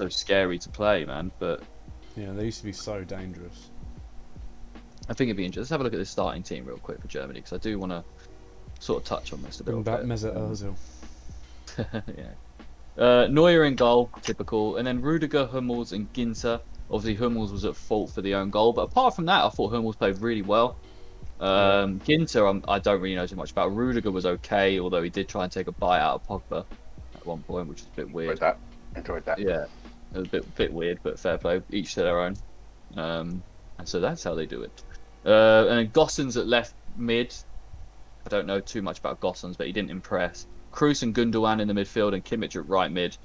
scary to play, man. But yeah, they used to be so dangerous. I think it'd be interesting. Let's have a look at this starting team real quick for Germany because I do want to sort of touch on this a Bring bit. back Mesut Ozil. Yeah. Neuer in goal, typical, and then Rudiger, Hummels, and Ginter. Obviously, Hummels was at fault for the own goal, but apart from that, I thought Hummels played really well. Ginter, I don't really know too much about. Rudiger was okay, although he did try and take a bite out of Pogba at one point, which is a bit weird. Enjoyed that. Yeah, it was a bit weird, but fair play. Each to their own. And so that's how they do it. And then Gosens at left mid. I don't know too much about Gosens, but he didn't impress. Kroos and Gundogan in the midfield and Kimmich at right mid.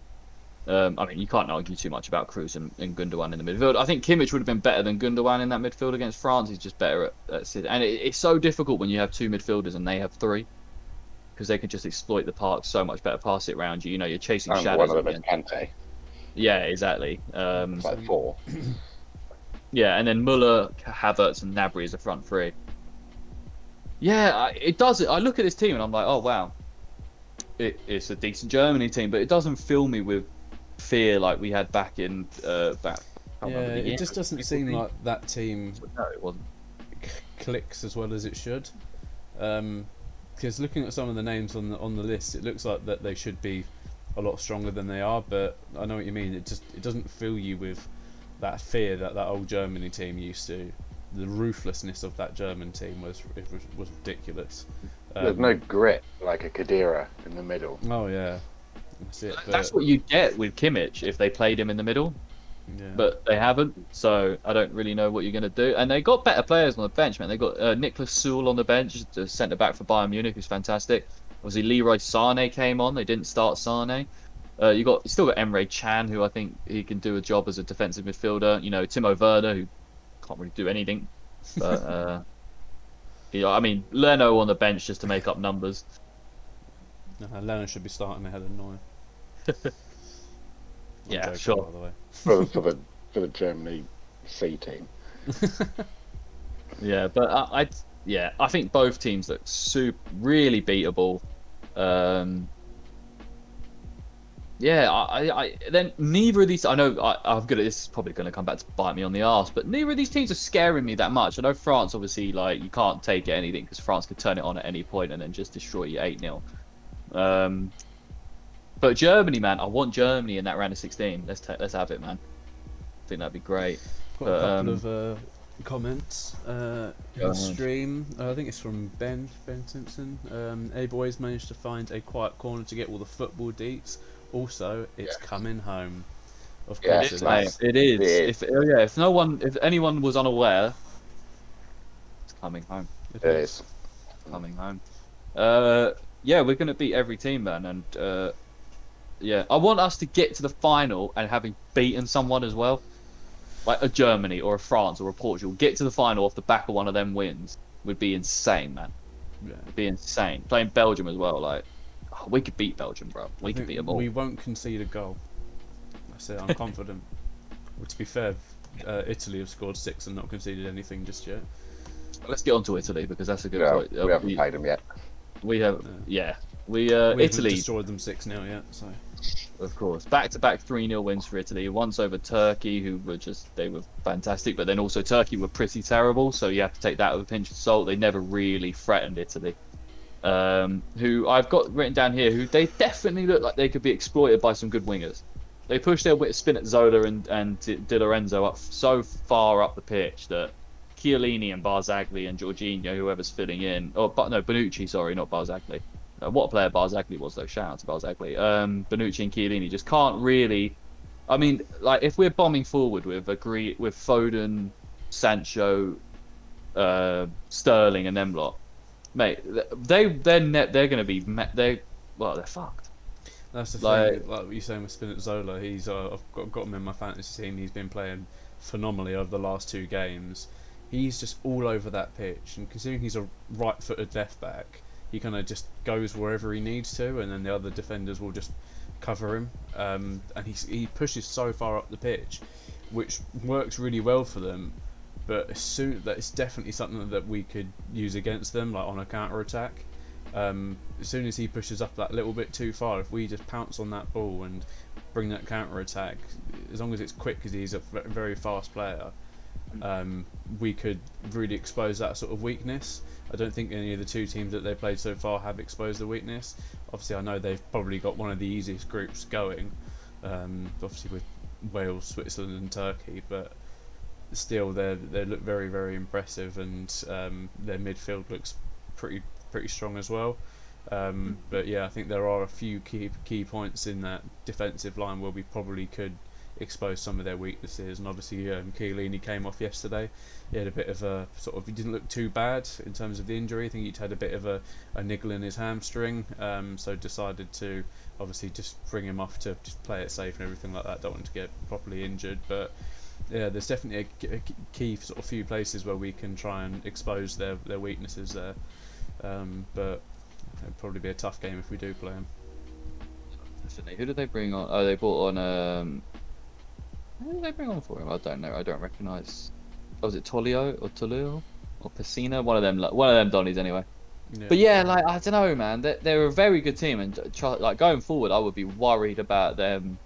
I mean, you can't argue too much about Kroos and Gundogan in the midfield. I think Kimmich would have been better than Gundogan in that midfield against France. He's just better at City. And it's so difficult when you have two midfielders and they have three, because they can just exploit the park so much better, pass it around you. You know, you're chasing shadows. One of them is Kante. Yeah, exactly. It's like 4. Yeah, and then Muller, Havertz, and Gnabry as a front three. Yeah, it does. I look at this team and I'm like, oh wow, it's a decent Germany team, but it doesn't fill me with fear like we had back in back. Yeah, it just doesn't seem like that team No, it wasn't. clicks as well as it should. Because looking at some of the names on the list, it looks like that they should be a lot stronger than they are. But I know what you mean. It doesn't fill you with that fear that old Germany team used to. The ruthlessness of that German team was ridiculous. There's no grit like a Khedira in the middle. Oh yeah, that's it. That's what you get with Kimmich if they played him in the middle. Yeah. But they haven't, so I don't really know what you're going to do. And they got better players on the bench, man. They got Niklas Süle on the bench, the centre back for Bayern Munich, who's fantastic. Obviously, Leroy Sané came on. They didn't start Sané. You still got Emre Can, who I think he can do a job as a defensive midfielder. You know, Timo Werner, who can't really do anything. But you know, I mean, Leno on the bench just to make up numbers. No, Leno should be starting ahead of Neuer. Yeah, joking, sure. By the way. for the Germany C team. Yeah, but I think both teams look really beatable. Then neither of these. I know I'm good at this. Is probably going to come back to bite me on the arse, but neither of these teams are scaring me that much. I know France, obviously, like you can't take anything because France could turn it on at any point and then just destroy you 8-0. But Germany, man, I want Germany in that round of 16. Let's have it, man. I think that'd be great. Got a couple of comments in the stream. I think it's from Ben Simpson. Hey boys, managed to find a quiet corner to get all the football deets. Also, it's coming home. Of course, it is. If anyone was unaware, it's coming home. It is coming home. Yeah, we're gonna beat every team, man, and yeah, I want us to get to the final and having beaten someone as well, like a Germany or a France or a Portugal. Get to the final off the back of one of them wins would be insane, man. Yeah. It'd be insane. Playing Belgium as well, like. Oh, we could beat Belgium, bro. We could beat them all. We won't concede a goal. That's it. I'm confident. Well, to be fair, Italy have scored 6 and not conceded anything just yet. Let's get on to Italy because that's a good point. We haven't played them yet. We have, we Italy Italy destroyed them 6-0 yet. So of course, back-to-back 3-0 wins for Italy. Once over Turkey, who were they were fantastic, but then also Turkey were pretty terrible. So you have to take that with a pinch of salt. They never really threatened Italy. Who I've got written down here, who they definitely look like they could be exploited by some good wingers. They pushed their Spinazzola and Di Lorenzo up so far up the pitch that Chiellini and Barzagli and Jorginho, whoever's filling in, Bonucci, sorry, not Barzagli. What a player Barzagli was though. Shout out to Barzagli. Bonucci and Chiellini just can't really. I mean, like if we're bombing forward with Foden, Sancho, Sterling, and them lot, mate, they're going to be they're fucked. That's the Like, thing, like what you're saying with Spinazzola. He's I've got him in my fantasy team. He's been playing phenomenally over the last 2 games. He's just all over that pitch, and considering he's a right-footed left back, he kind of just goes wherever he needs to, and then the other defenders will just cover him. And he pushes so far up the pitch, which works really well for them. But it's definitely something that we could use against them, like on a counter attack. As soon as he pushes up that little bit too far, if we just pounce on that ball and bring that counter attack, as long as it's quick, because he's a very fast player, we could really expose that sort of weakness. I don't think any of the 2 teams that they've played so far have exposed the weakness. Obviously, I know they've probably got one of the easiest groups going, obviously with Wales, Switzerland, and Turkey, but still they look very, very impressive, and their midfield looks pretty strong as well. But yeah, I think there are a few key points in that defensive line where we probably could expose some of their weaknesses. And obviously, Chiellini came off yesterday. He had a bit of a he didn't look too bad in terms of the injury. I think he'd had a bit of a niggle in his hamstring, so decided to obviously just bring him off to just play it safe and everything like that. Don't want to get properly injured, but yeah, there's definitely a key sort of few places where we can try and expose their weaknesses there. But it'd probably be a tough game if we do play them. definitely. Who did they bring on? Oh, they brought on who did they bring on for him? I don't know. I don't recognise. Oh, was it Tolio or Pessina? One of them Donnies anyway. Yeah. But yeah, like I don't know, man. They're a very good team, and like going forward, I would be worried about them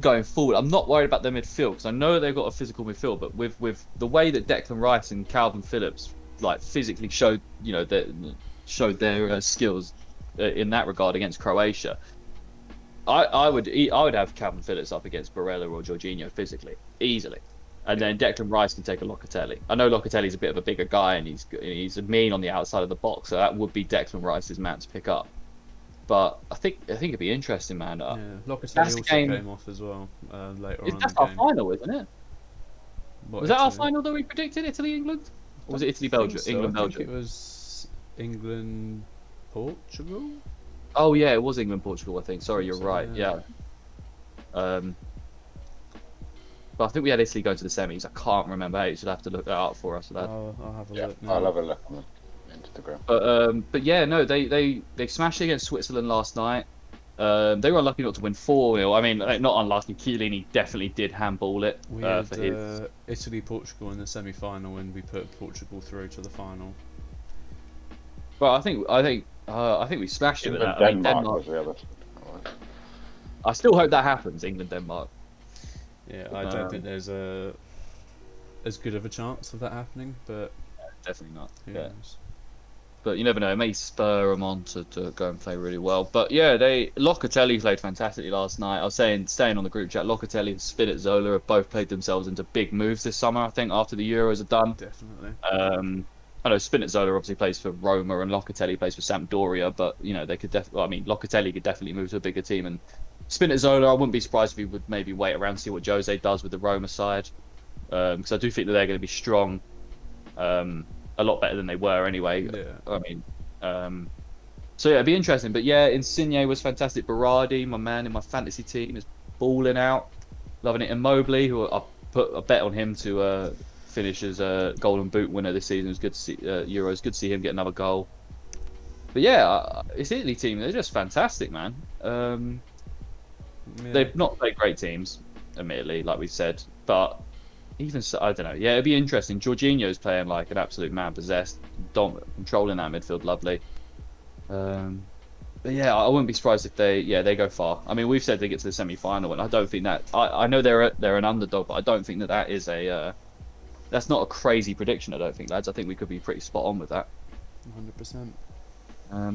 going forward. I'm not worried about their midfield because I know they've got a physical midfield, but with the way that Declan Rice and Calvin Phillips like physically showed their skills in that regard against Croatia, I would have Calvin Phillips up against Barella or Jorginho physically easily, and then Declan Rice can take a Locatelli. I know Locatelli's a bit of a bigger guy and he's mean on the outside of the box, so that would be Declan Rice's man to pick up. But I think it'd be interesting, man. Yeah, Locatelli that's also game- came off as well later on in That's the our game. final, isn't it? What, Was that our Italy? final that we predicted? Italy, England? Or was it Italy, I think Belgium? so. England, I think Belgium. it was England, Portugal. Oh yeah, it was England, Portugal. I think. Sorry, you're So, right. Yeah. But I think we had Italy go to the semis. I can't remember. Hey, you should have to look that up for us. For that. I'll have a Yeah, look now. I'll have a look on Instagram. But yeah, no, they smashed it against Switzerland last night. They were unlucky not to win 4-0. I mean, like, not unlucky. Chiellini definitely did handball it We for had his. Italy, Portugal in the semi-final, and we put Portugal through to the final. But I think we smashed it with that. I mean, Denmark Denmark. was the other. I still hope that happens. England, Denmark. Yeah, I don't think there's as good of a chance of that happening, but Definitely not. who Yeah. knows? But you never know. It may spur them on to go and play really well. But yeah, Locatelli played fantastically last night. I was staying on the group chat. Locatelli and Spinazzola have both played themselves into big moves this summer. I think after the Euros are done. Definitely. I know Spinazzola obviously plays for Roma and Locatelli plays for Sampdoria. But you know they could definitely. I mean, Locatelli could definitely move to a bigger team. And Spinazzola, I wouldn't be surprised if he would maybe wait around and see what Jose does with the Roma side. Because I do think that they're going to be strong. A lot better than they were anyway. Yeah. I mean, so yeah, it'd be interesting. But yeah, Insigne was fantastic. Berardi, my man in my fantasy team, is balling out, loving it. And Mobley, who I put a bet on him to finish as a Golden Boot winner this season. It was good to see Euros. Good to see him get another goal. But yeah, this Italy team, they're just fantastic, man. Yeah. They've not played great teams, admittedly, like we said, but. Even so, I don't know. Yeah, it'd be interesting. Jorginho's playing like an absolute man possessed, controlling that midfield, lovely. But yeah, I wouldn't be surprised if they go far. I mean, we've said they get to the semi-final, and I don't think that. I know they're an underdog, but I don't think that is that's not a crazy prediction. I don't think, lads. I think we could be pretty spot on with that. 100%.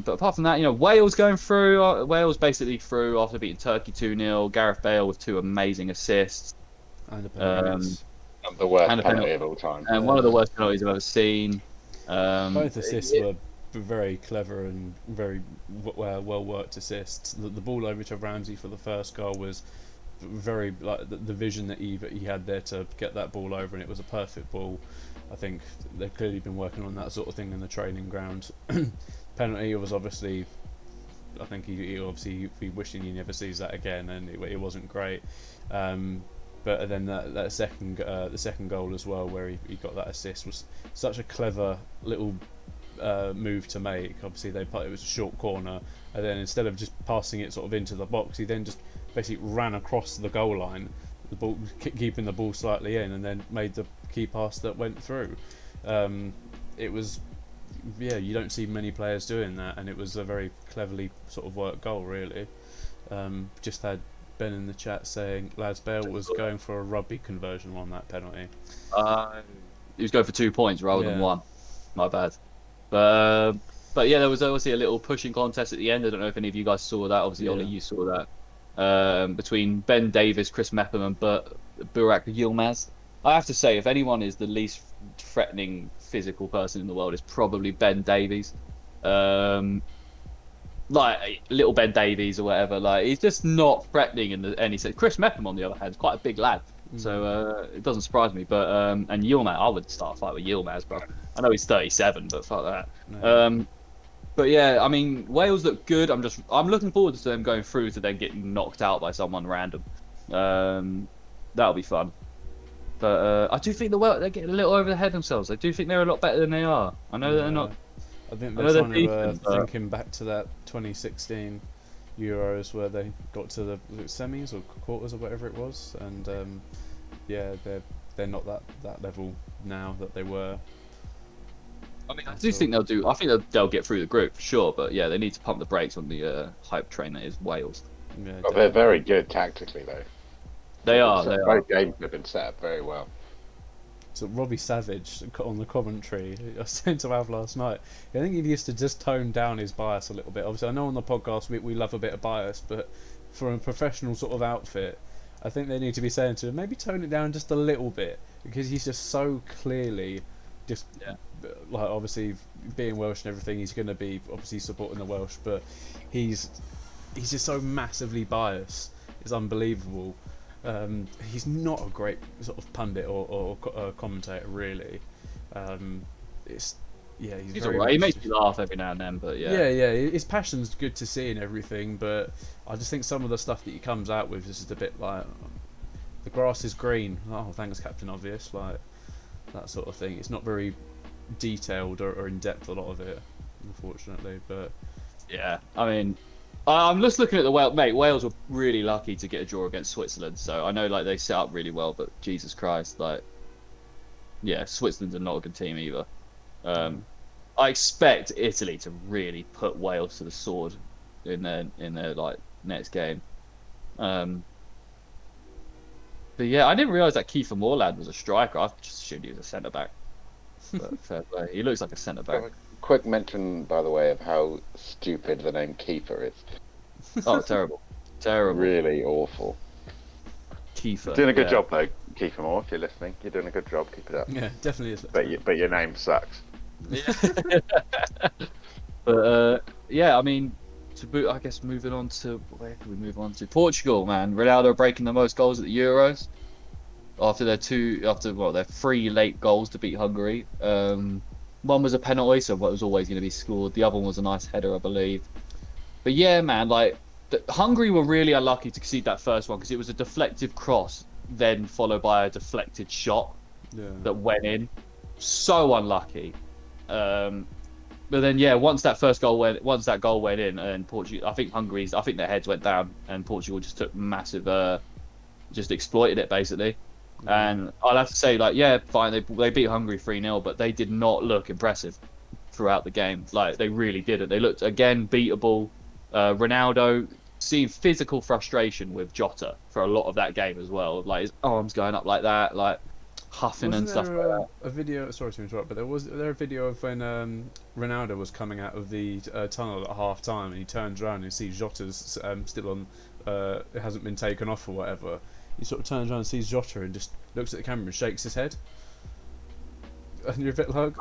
But apart from that, Wales going through. Wales basically through after beating Turkey 2-0. Gareth Bale with 2 amazing assists. And the penalties. The worst And a penalty penalty. of all time. And one of the worst penalties I've ever seen. Both assists were very clever and very well worked assists. The ball over to Ramsey for the first goal was very like the vision that he had there to get that ball over, and it was a perfect ball. I think they've clearly been working on that sort of thing in the training ground. Penalty was obviously, I think he obviously be wishing he never sees that again, and it wasn't great. But then that second the second goal as well, where he got that assist, was such a clever little move to make. Obviously it was a short corner, and then instead of just passing it sort of into the box, he then just basically ran across the goal line, the ball keeping the ball slightly in, and then made the key pass that went through. It was, yeah, you don't see many players doing that, and it was a very cleverly sort of worked goal, really. Just had Ben in the chat saying lads, Bale was going for a rugby conversion on that penalty. He was going for 2 points rather than Yeah. one. My bad. But yeah, there was obviously a little pushing contest at the end. I don't know if any of you guys saw that. Obviously, Yeah. Ollie, you saw that. Between Ben Davies, Chris Mepham, and Burak Yilmaz. I have to say, if anyone is the least threatening physical person in the world, it's probably Ben Davies. Like little Ben Davies or whatever. Like he's just not threatening in any sense. Chris Mepham, on the other hand, is quite a big lad. So it doesn't surprise me. But and Yilmaz, I would start a fight with Yilmaz, bro. I know he's 37, but fuck that. No. But yeah, I mean, Wales look good. I'm looking forward to them going through to then getting knocked out by someone random. That'll be fun. But I do think they're getting a little over the head themselves. I do think they're a lot better than they are. I know that they're not. I think I know they're they're trying to decent, but- thinking back to that 2016 Euros where they got to the semis or quarters or whatever it was, and yeah, they're not that level now that they were. I mean, I do think they'll do. I think they'll get through the group for sure. But yeah, they need to pump the brakes on the hype train that is Wales. Yeah, But they're very good tactically, though. They are. Both games have been set up very well. So Robbie Savage on the commentary, I was saying to Av last night, I think he used to just tone down his bias a little bit. Obviously, I know on the podcast we love a bit of bias, but for a professional sort of outfit, I think they need to be saying to him, maybe tone it down just a little bit, because he's just so clearly just, like, obviously being Welsh and everything, he's going to be obviously supporting the Welsh, but he's just so massively biased. It's unbelievable. He's not a great sort of pundit or commentator, really. He's He's very alright. He much makes just- me laugh every now and then, but yeah. yeah. His passion's good to see and everything, but I just think some of the stuff that he comes out with is just a bit like, the grass is green. Oh, thanks, Captain Obvious. Like that sort of thing. It's not very detailed or in depth, a lot of it, unfortunately. But Yeah, I mean, I'm just looking at the Wales. Mate, Wales were really lucky to get a draw against Switzerland. So I know like they set up really well, but Jesus Christ, like, yeah, Switzerland's are not a good team either. I expect Italy to really put Wales to the sword in their like next game. But yeah, I didn't realise that Kiefer Moorland was a striker. I just assumed he was a centre back. But fair play. He looks like a centre back. Quick mention, by the way, of how stupid the name Keeper is. Oh, terrible, terrible. Really awful. Kiefer. Doing a good yeah. job, though, Kiefer Moore, if you're listening. You're doing a good job. Keep it up. yeah, definitely is. But your name sucks. Yeah. But yeah, I mean, I guess moving on to where can we move on to? Portugal, man. Ronaldo breaking the most goals at the Euros after their 3 late goals to beat Hungary. One was a penalty, so what was always going to be scored. The other one was a nice header, I believe. But yeah, man, like Hungary were really unlucky to concede that first one because it was a deflective cross, then followed by a deflected shot that went in. So unlucky. But then yeah, once that goal went in, and Portugal, I think their heads went down, and Portugal just took massive, just exploited it basically. And I'll have to say, like, yeah, fine, they beat Hungary 3-0, but they did not look impressive throughout the game. Like they really didn't. They looked again beatable. Ronaldo seeing physical frustration with Jota for a lot of that game as well. Like his arms going up like that, like huffing and stuff like that. A video? Sorry to interrupt, but was there a video of when Ronaldo was coming out of the tunnel at half time, and he turns around and sees Jota's still on. It hasn't been taken off or whatever. He sort of turns around and sees Jota and just looks at the camera and shakes his head. And you're a bit like,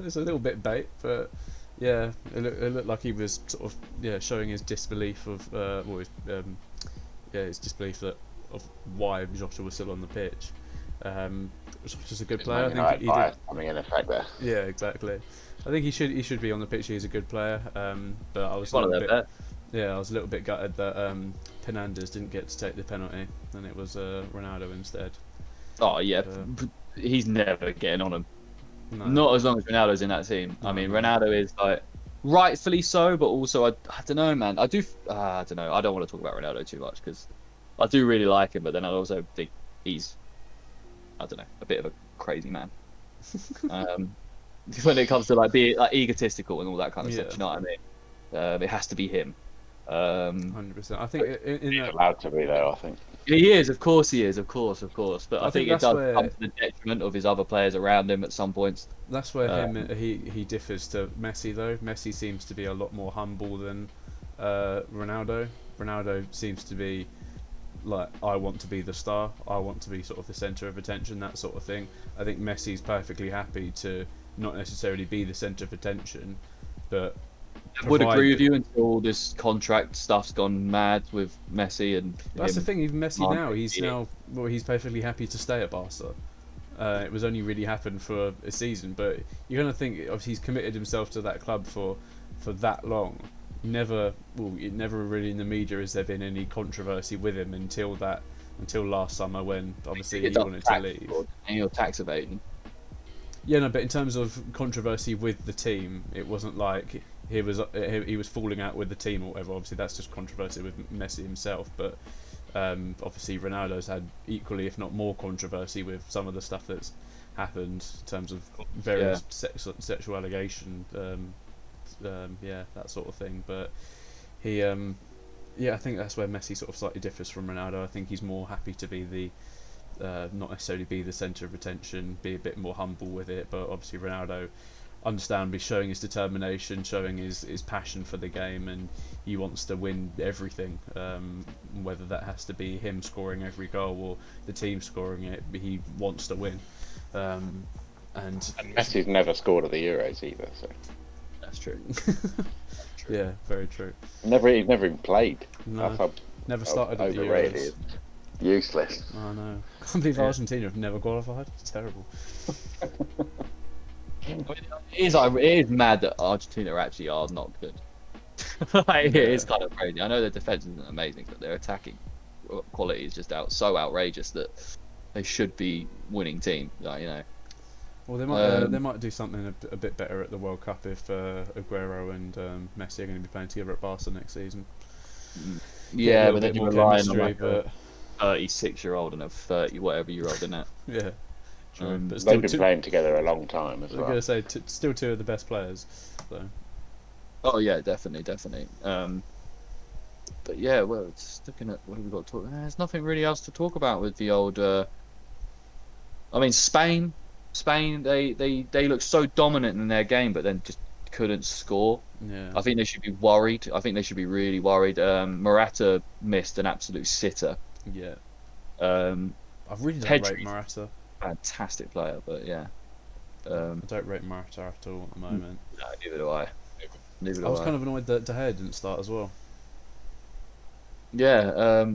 it's a little bit bait, but yeah, it looked like he was sort of showing his disbelief of his disbelief that of why Jota was still on the pitch. Jota's a good player. I Man think United he did. bias coming in effect there. Yeah, exactly. I think he should be on the pitch. He's a good player. But I was He's a one of little their bit best. yeah, I was a little bit gutted that Fernandes didn't get to take the penalty, and it was Ronaldo instead. Oh yeah, But, he's never getting on him. no, Not as long as Ronaldo's in that team. I no, mean, no. Ronaldo is like rightfully so, but also I don't know, man. I don't know. I don't want to talk about Ronaldo too much because I do really like him, but then I also think he's I don't know a bit of a crazy man. Um, when it comes to like being like egotistical and all that kind of stuff, Yeah. do you know what I mean? It has to be him. 100%. I think in He's that, allowed to be though, I think. He is, of course, he is, of course. But I I think think it that's does where come to the detriment of his other players around him at some points. that's where Uh, he differs to Messi though. Messi seems to be a lot more humble than Ronaldo. Ronaldo seems to be like, I want to be the star. I want to be sort of the centre of attention, that sort of thing. I think Messi's perfectly happy to not necessarily be the centre of attention, but I would agree with provide. you until this contract stuff's gone mad with Messi and That's the him. thing. Even Messi now, he's Yeah. he's perfectly happy to stay at Barca. It was only really happened for a season, but you're gonna think obviously he's committed himself to that club for that long. It never really in the media has there been any controversy with him until last summer when obviously he wanted to leave. And your tax evasion. Yeah, no, but in terms of controversy with the team, it wasn't like he was falling out with the team or whatever. Obviously, that's just controversy with Messi himself. But obviously, Ronaldo's had equally, if not more, controversy with some of the stuff that's happened in terms of various sexual allegation, yeah, that sort of thing. But he, yeah, I think that's where Messi sort of slightly differs from Ronaldo. I think he's more happy to be the not necessarily be the centre of attention, be a bit more humble with it. But obviously, Ronaldo, understandably, showing his determination, showing his passion for the game, and he wants to win everything. Whether that has to be him scoring every goal or the team scoring it, he wants to win. And And Messi's never scored at the Euros either, so That's true. yeah, very true. he's never even played. No, That's how never started at the overrated Euros. he is. Useless. I know. I can't believe Argentina have never qualified. It's terrible. It is mad that Argentina actually are not good. It is kind of crazy. I know their defense isn't amazing, but their attacking quality is just so outrageous that they should be winning team. Like, you know. Well, they might do something a bit better at the World Cup if Aguero and Messi are going to be playing together at Barca next season. Yeah, a but then bit you're more relying on chemistry, like a 36-year-old and a 30 whatever year old in that. yeah, true. But They've still, been playing together a long time as I'm well. going to say still two of the best players. So Oh yeah, definitely. But yeah, well, just looking at what have we got to talk. There's nothing really else to talk about with the old. I mean, Spain, they look so dominant in their game, but then just couldn't score. yeah, I think they should be worried. I think they should be really worried. Morata missed an absolute sitter. yeah. Um, I really don't Pedri's rate Morata. fantastic player, but yeah. I don't rate Morata at all at the moment. No, neither do I. Neither do I was I. kind of annoyed that De Gea didn't start as well. Yeah,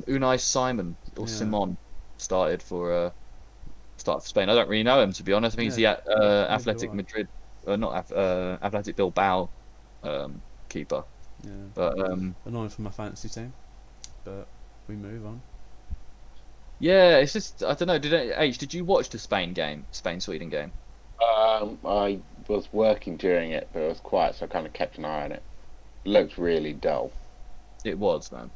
Unai Simon or Yeah. Simon started for Spain. I don't really know him, to be honest. I think he's the Athletic I. Madrid, not Athletic Bilbao keeper. Yeah, But annoying for my fantasy team, but we move on. yeah, it's just I don't know. Did you watch the Spain Sweden game? I was working during it, but it was quiet, so I kind of kept an eye on it. Looked really dull. It was, man.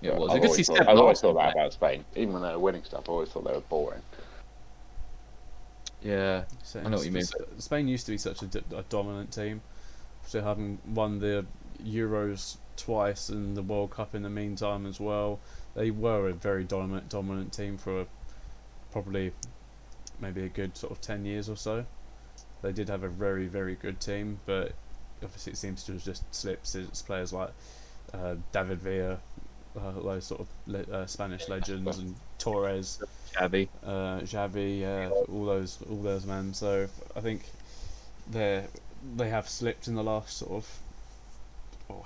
It was. I've You could see always thought, Seb I've always Larson thought that play. about Spain. Even when they were winning stuff, I always thought they were boring. Yeah, So I know what you mean. Spain used to be such a dominant team, so having won the Euros twice and the World Cup in the meantime as well, they were a very dominant team for probably maybe a good sort of 10 years or so. They did have a very, very good team, but obviously it seems to have just slipped since players like David Villa, those sort of Spanish legends, and Torres, Xavi. Xavi, all those men. So I think they have slipped in the last sort of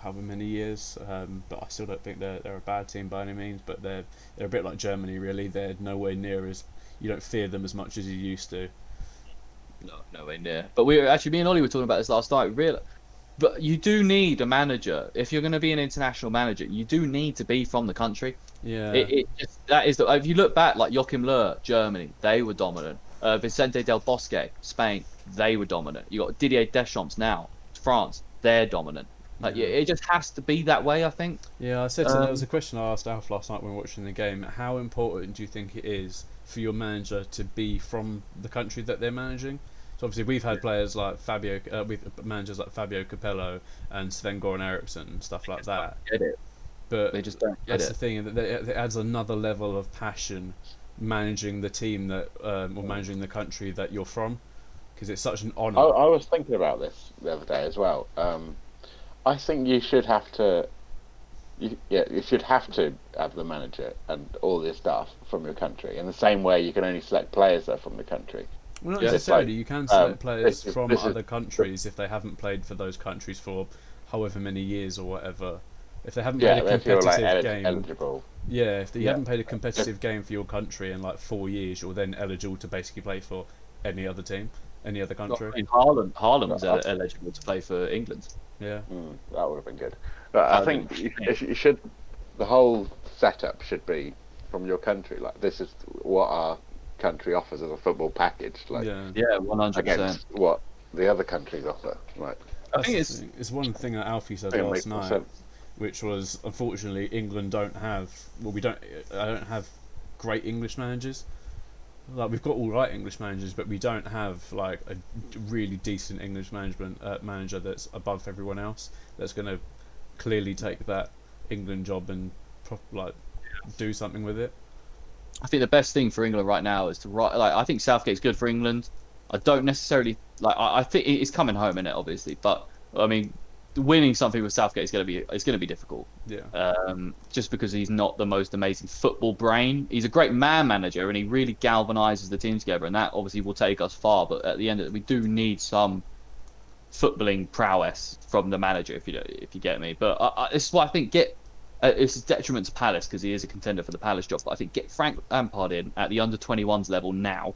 however many years. But I still don't think they're a bad team by any means. But they're a bit like Germany, really. They're nowhere near as you don't fear them as much as you used to. No, nowhere near. But we were actually, me and Ollie were talking about this last night. Real, but you do need a manager if you're going to be an international manager. You do need to be from the country. Yeah, It just, that is the, if you look back, like Joachim Löw, Germany, they were dominant. Vicente Del Bosque, Spain, they were dominant. You got Didier Deschamps now, France, they're dominant. Like yeah. it just has to be that way, I think. Yeah, I said there was a question I asked Alf last night when watching the game. How important do you think it is for your manager to be from the country that they're managing? So obviously we've had players like with managers like Fabio Capello and Sven Goran Eriksson and stuff like that. Get it? But They just don't get that's it. the thing, that it adds another level of passion managing the team that or managing the country that you're from, because it's such an honour. I was thinking about this the other day as well. I think you should have to. You should have to have the manager and all this stuff from your country. In the same way, you can only select players that are from the country. Well, not Yeah. necessarily. You can select players this is- from this is- other countries if they haven't played for those countries for however many years or whatever. If they haven't played a if you're competitive like game, eligible. yeah. If you Yeah. haven't played a competitive game for your country in like 4 years, you're then eligible to basically play for any other team, any other country. In Haaland was Right. eligible to play for England. Yeah, That would have been good. But I think you should. The whole setup should be from your country. Like this is what our country offers as a football package. Like yeah. Yeah, 100%. against what the other countries offer. Like I think That's the thing. It's one thing that Alfie said I think it last makes more night, sense. which was unfortunately England don't have. Well, we don't. I don't have great English managers. Like we've got all right English managers, but we don't have like a really decent English management manager that's above everyone else. That's going to clearly take that England job and do something with it. I think the best thing for England right now is to I think Southgate's good for England. I don't necessarily like. I think it's coming home in it, obviously, but I mean, winning something with Southgate is going to be difficult. Yeah, Just because he's not the most amazing football brain. He's a great man manager, and he really galvanizes the team together, and that obviously will take us far. But at the end of it, we do need some footballing prowess from the manager, if you get me. But this is why I think it's a detriment to Palace because he is a contender for the Palace job. But I think get Frank Lampard in at the under 21s level now.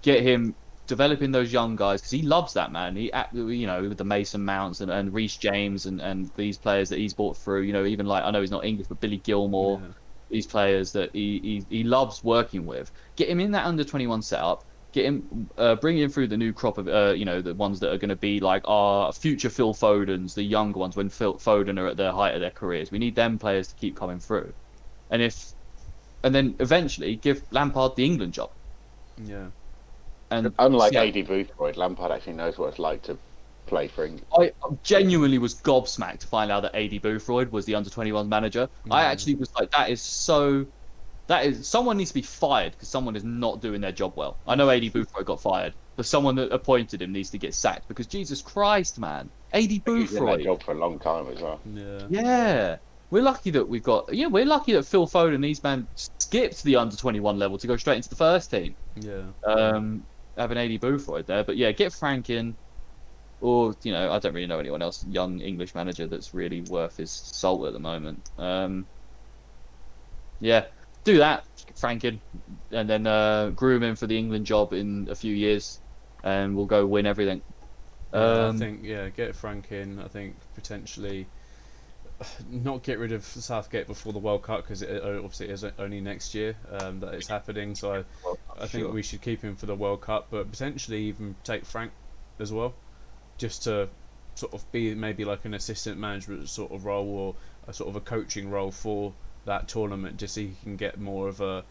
Get him developing those young guys because he loves that, man. He, with the Mason Mounts and Reece James and these players that he's brought through. Even like I know he's not English, but Billy Gilmore, Yeah. these players that he loves working with. Get him in that under 21 setup. Get him, bring him through the new crop of, the ones that are going to be like our future Phil Fodens, the younger ones when Phil Foden are at the height of their careers. We need them players to keep coming through, and then eventually give Lampard the England job. yeah. And Unlike yeah, AD Boothroyd, Lampard actually knows what it's like to play for England. I genuinely was gobsmacked to find out that AD Boothroyd was the under 21 manager. I actually was like, that is someone needs to be fired because someone is not doing their job well. I know AD Boothroyd got fired, but someone that appointed him needs to get sacked because Jesus Christ, man, AD He's in that Boothroyd. job for a long time as well. Yeah. Yeah, we're lucky that we're lucky that Phil Foden and these men skipped the under 21 level to go straight into the first team. Yeah. Having AD Boothroyd there, but yeah, get Frank in, or I don't really know anyone else young English manager that's really worth his salt at the moment. Yeah, do that, get Frank in, and then groom him for the England job in a few years, and we'll go win everything. I think get Frank in. I think potentially not get rid of Southgate before the World Cup because it obviously is only next year that it's happening. So I think we should keep him for the World Cup, but potentially even take Frank as well, just to sort of be maybe like an assistant management sort of role or a sort of a coaching role for that tournament, just so he can get more of a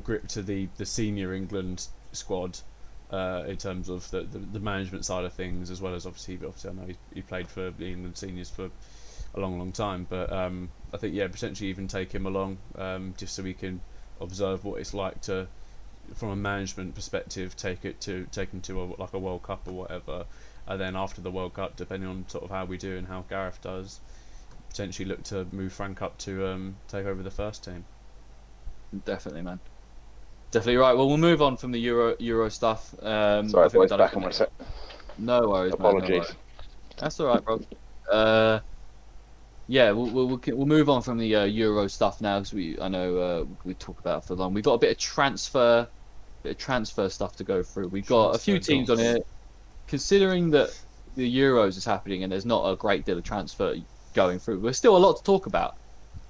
grip to the senior England squad. In terms of the management side of things, as well as obviously I know he played for the England seniors for a long time, but I think potentially even take him along just so we can observe what it's like to, from a management perspective, take him to a World Cup or whatever, and then after the World Cup, depending on sort of how we do and how Gareth does, potentially look to move Frank up to take over the first team. Definitely, man. Definitely right. Well, we'll move on from the Euro stuff. Sorry, I think we've boys, done back it. on my set. No worries, man, no Apologies. worries. That's all right, bro. yeah, we'll move on from the Euro stuff now because I know we talk about it for long. We've got a bit of transfer stuff to go through. We've got a Transfer few teams on goss. here. Considering that the Euros is happening and there's not a great deal of transfer going through, there's still a lot to talk about.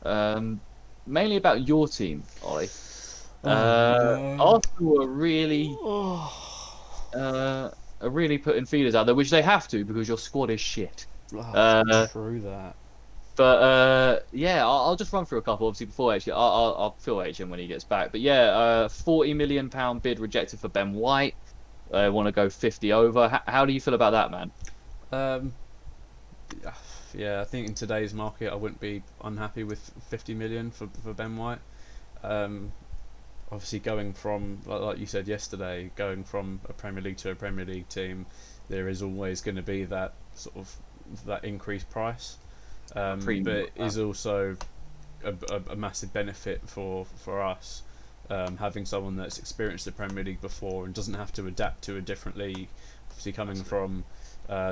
Um, Mainly about your team, Ollie. Oh no. Arsenal are really putting feelers out there, which they have to because your squad is shit. Oh, Uh, true that. but yeah, I'll just run through a couple. Obviously, before actually, I'll fill H in when he gets back. But yeah, £40 million bid rejected for Ben White. I want to go 50 over. How do you feel about that, man? Um, yeah, I think in today's market, I wouldn't be unhappy with 50 million for Ben White. Um, Obviously, going from like you said yesterday, going from a Premier League to a Premier League team, there is always going to be that sort of that increased price. But Premium. it is also a massive benefit for us, having someone that's experienced the Premier League before and doesn't have to adapt to a different league. Obviously, coming from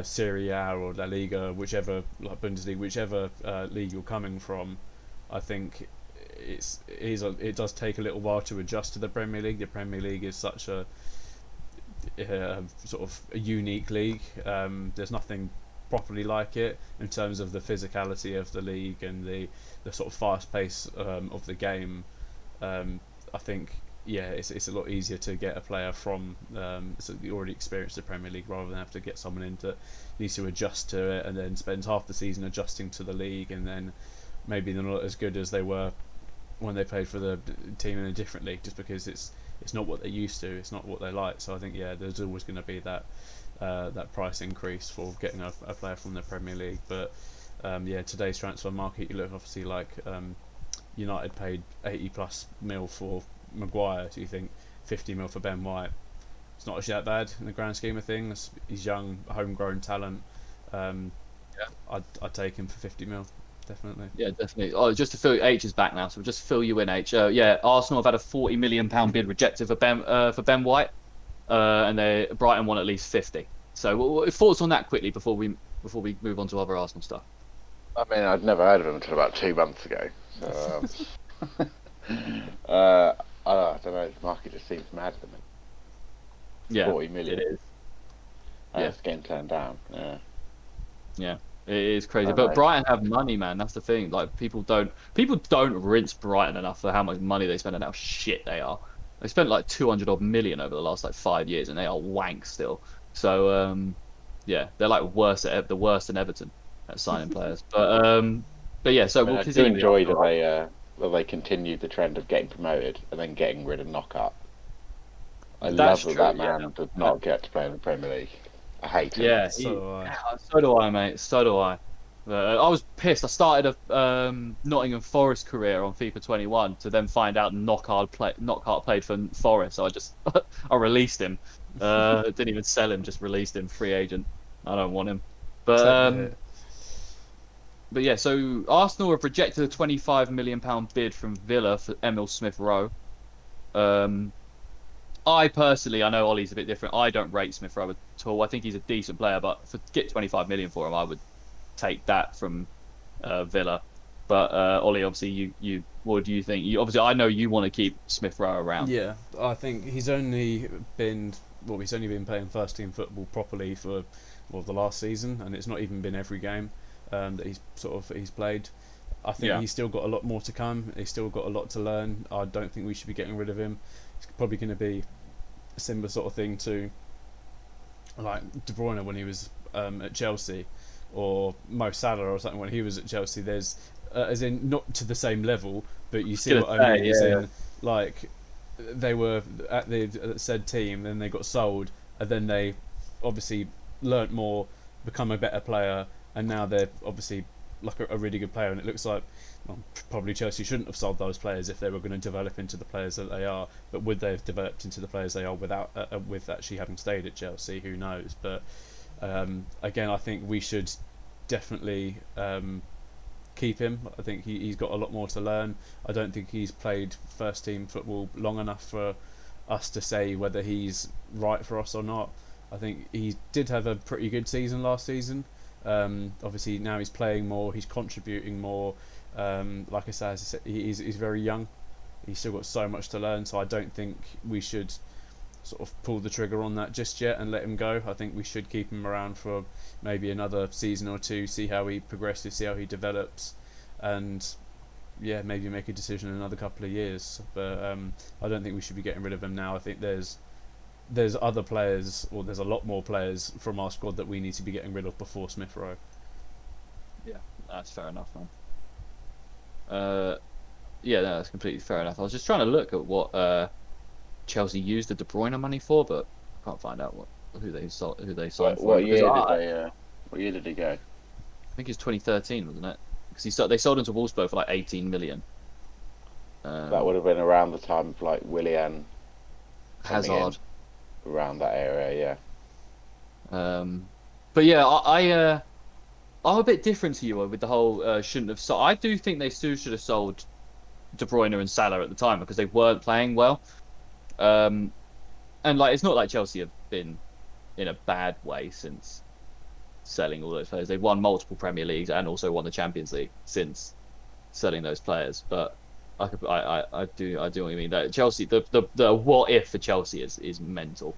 Serie A or La Liga, whichever like Bundesliga, whichever league you're coming from, I think it does take a little while to adjust to the Premier League. The Premier League is such a sort of a unique league. There's nothing properly like it in terms of the physicality of the league and the sort of fast pace of the game. I think yeah, it's a lot easier to get a player from so you already experienced the Premier League rather than have to get someone in that needs to adjust to it and then spends half the season adjusting to the league and then maybe they're not as good as they were when they played for the team in a different league, just because it's not what they're used to, it's not what they like. So I think yeah, there's always going to be that price increase for getting a player from the Premier League. But yeah, today's transfer market, you look obviously like United paid 80 plus mil for Maguire. So you think 50 mil for Ben White? It's not actually that bad in the grand scheme of things. He's young, homegrown talent. Um, I'd take him for 50 mil. Definitely. Yeah, definitely. Oh, just to fill H is back now, so we'll just fill you in, H. Yeah, Arsenal have had a £40 million bid rejected for Ben White, and they Brighton want at least 50. So, thoughts on that quickly before we move on to other Arsenal stuff. I mean, I'd never heard of him until about 2 months ago. So, I don't know. The market just seems mad at the minute. Yeah, 40 million. it is. And Yeah, it's getting turned down. Yeah. yeah, it is I crazy. don't But know. Brighton have money, man. That's the thing. Like people don't rinse Brighton enough for how much money they spend and how shit they are. They spent like 200 odd million over the last like 5 years, and they are wank still. So yeah, they're like the worst than Everton at signing players. But yeah, so I mean, we'll I do continue with enjoy Arsenal. that they continued the trend of getting promoted and then getting rid of knockout. I That's love that true. that Yeah, man does not get to play in the Premier League. I hate him. yeah. So do I. So do I, mate. So do I. I was pissed. I started a Nottingham Forest career on FIFA 21 to then find out Knockaert played for Forest. So I just I released him. Didn't even sell him. Just released him, free agent. I don't want him. But Take the um, hit. but yeah. So Arsenal have rejected a £25 million bid from Villa for Emil Smith Rowe. Um, I personally, I know Ollie's a bit different. I don't rate Smith Rowe at all. I think he's a decent player, but to get 25 million for him, I would take that from Villa. But Ollie, obviously, what do you think? Obviously, I know you want to keep Smith Rowe around. Yeah, I think he's only been playing first team football properly for the last season, and it's not even been every game that he's played. I think Yeah, he's still got a lot more to come. He's still got a lot to learn. I don't think we should be getting rid of him. It's probably going to be a similar sort of thing to like De Bruyne when he was at Chelsea, or Mo Salah or something when he was at Chelsea. There's as in not to the same level, but you see gonna what I say, mean. As yeah, in like they were at the said team, then they got sold, and then they obviously learnt more, become a better player, and now they're obviously like a really good player. And it looks like probably Chelsea shouldn't have sold those players if they were going to develop into the players that they are. But would they have developed into the players they are without with actually having stayed at Chelsea? Who knows? But again, I think we should definitely keep him. I think he's got a lot more to learn. I don't think he's played first team football long enough for us to say whether he's right for us or not. I think he did have a pretty good season last season, Obviously now he's playing more, he's contributing more. Like I said, he's very young. He's still got so much to learn. So I don't think we should sort of pull the trigger on that just yet and let him go. I think we should keep him around for maybe another season or two, see how he progresses, see how he develops, and yeah, maybe make a decision in another couple of years. But I don't think we should be getting rid of him now. I think there's other players, or there's a lot more players from our squad that we need to be getting rid of before Smith Rowe. Yeah, that's fair enough, man. Yeah, no, that's completely fair enough. I was just trying to look at what Chelsea used the De Bruyne money for, but I can't find out who they signed for. What Because year I did they? What year did he go? think it's 2013, wasn't it? Because they sold him to Wolfsburg for like 18 million. That would have been around the time of like Willian coming Hazard. in, around that area, yeah. But yeah, I'm a bit different to you with the whole shouldn't have. So I do think they still should have sold De Bruyne and Salah at the time because they weren't playing well. And like it's not like Chelsea have been in a bad way since selling all those players. They've won multiple Premier Leagues and also won the Champions League since selling those players. But I do what you mean. That Chelsea, the what if for Chelsea is mental.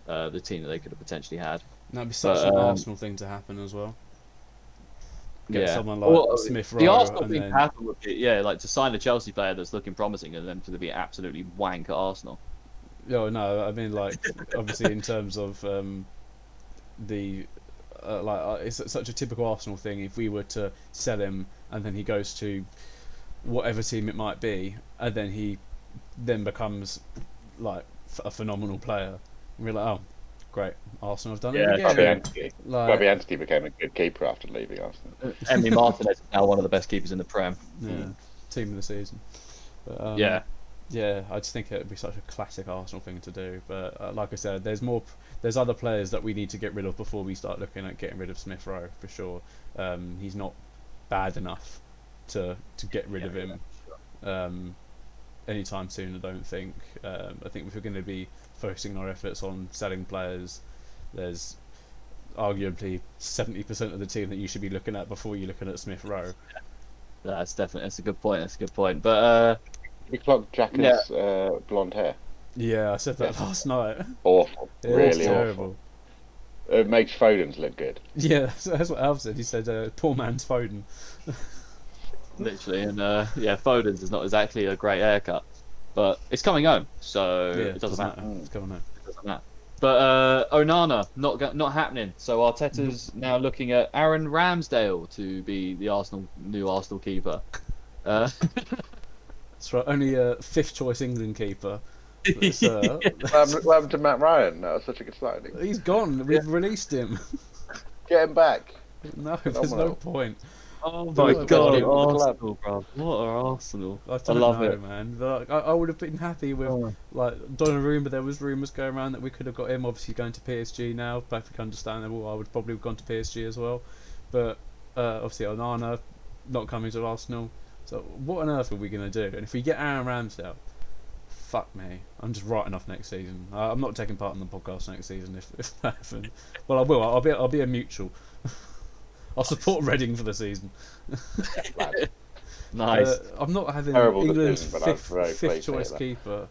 The team that they could have potentially had. That'd be such an Arsenal thing to happen as well. Get someone like Smith Rowe, the Arsenal and thing then to happen would be, like to sign a Chelsea player that's looking promising and then to be absolutely wank at Arsenal. no, I mean like obviously in terms of it's such a typical Arsenal thing. If we were to sell him and then he goes to whatever team it might be, and then he then becomes like a phenomenal player, and we're like, oh, great, Arsenal have done it again. Fabianski became a good keeper after leaving Arsenal. Emily Martinez is now one of the best keepers in the Prem. Yeah, team of the season. But, yeah, I just think it would be such a classic Arsenal thing to do. But like I said, there's other players that we need to get rid of before we start looking at getting rid of Smith Rowe for sure. He's not bad enough to get rid of him anytime soon. I don't think. I think if we're going to be focusing our efforts on selling players, there's arguably 70% of the team that you should be looking at before you're looking at Smith Rowe. That's a good point. But we clocked Jacka's blonde hair. Yeah, I said that last night. Awful, Yeah, really terrible. Awful. It makes Foden's look good. Yeah, that's what Alf said. He said, "Poor man's Foden." literally, and Foden's is not exactly a great haircut, but it's coming home, so it doesn't matter. It's coming home. It doesn't matter. But Onana not happening. So Arteta's now looking at Aaron Ramsdale to be the new Arsenal keeper. That's right. Only a fifth choice England keeper. What happened to Matt Ryan? That was such a good signing. He's gone. We've released him. Get him back. No, there's no point. Oh my god, Arsenal, bro! What are Arsenal? I love it, man. But I would have been happy with like Donnarumma. There was rumours going around that we could have got him. Obviously going to PSG now, perfectly understandable. I would probably have gone to PSG as well. But obviously Onana not coming to Arsenal. So what on earth are we gonna do? And if we get Aaron Ramsdale, fuck me, I'm just writing off next season. I'm not taking part in the podcast next season if that happens. Well, I will. I'll be a mutual. I'll support Reading for the season. Nice. I'm not having England's fifth choice keeper.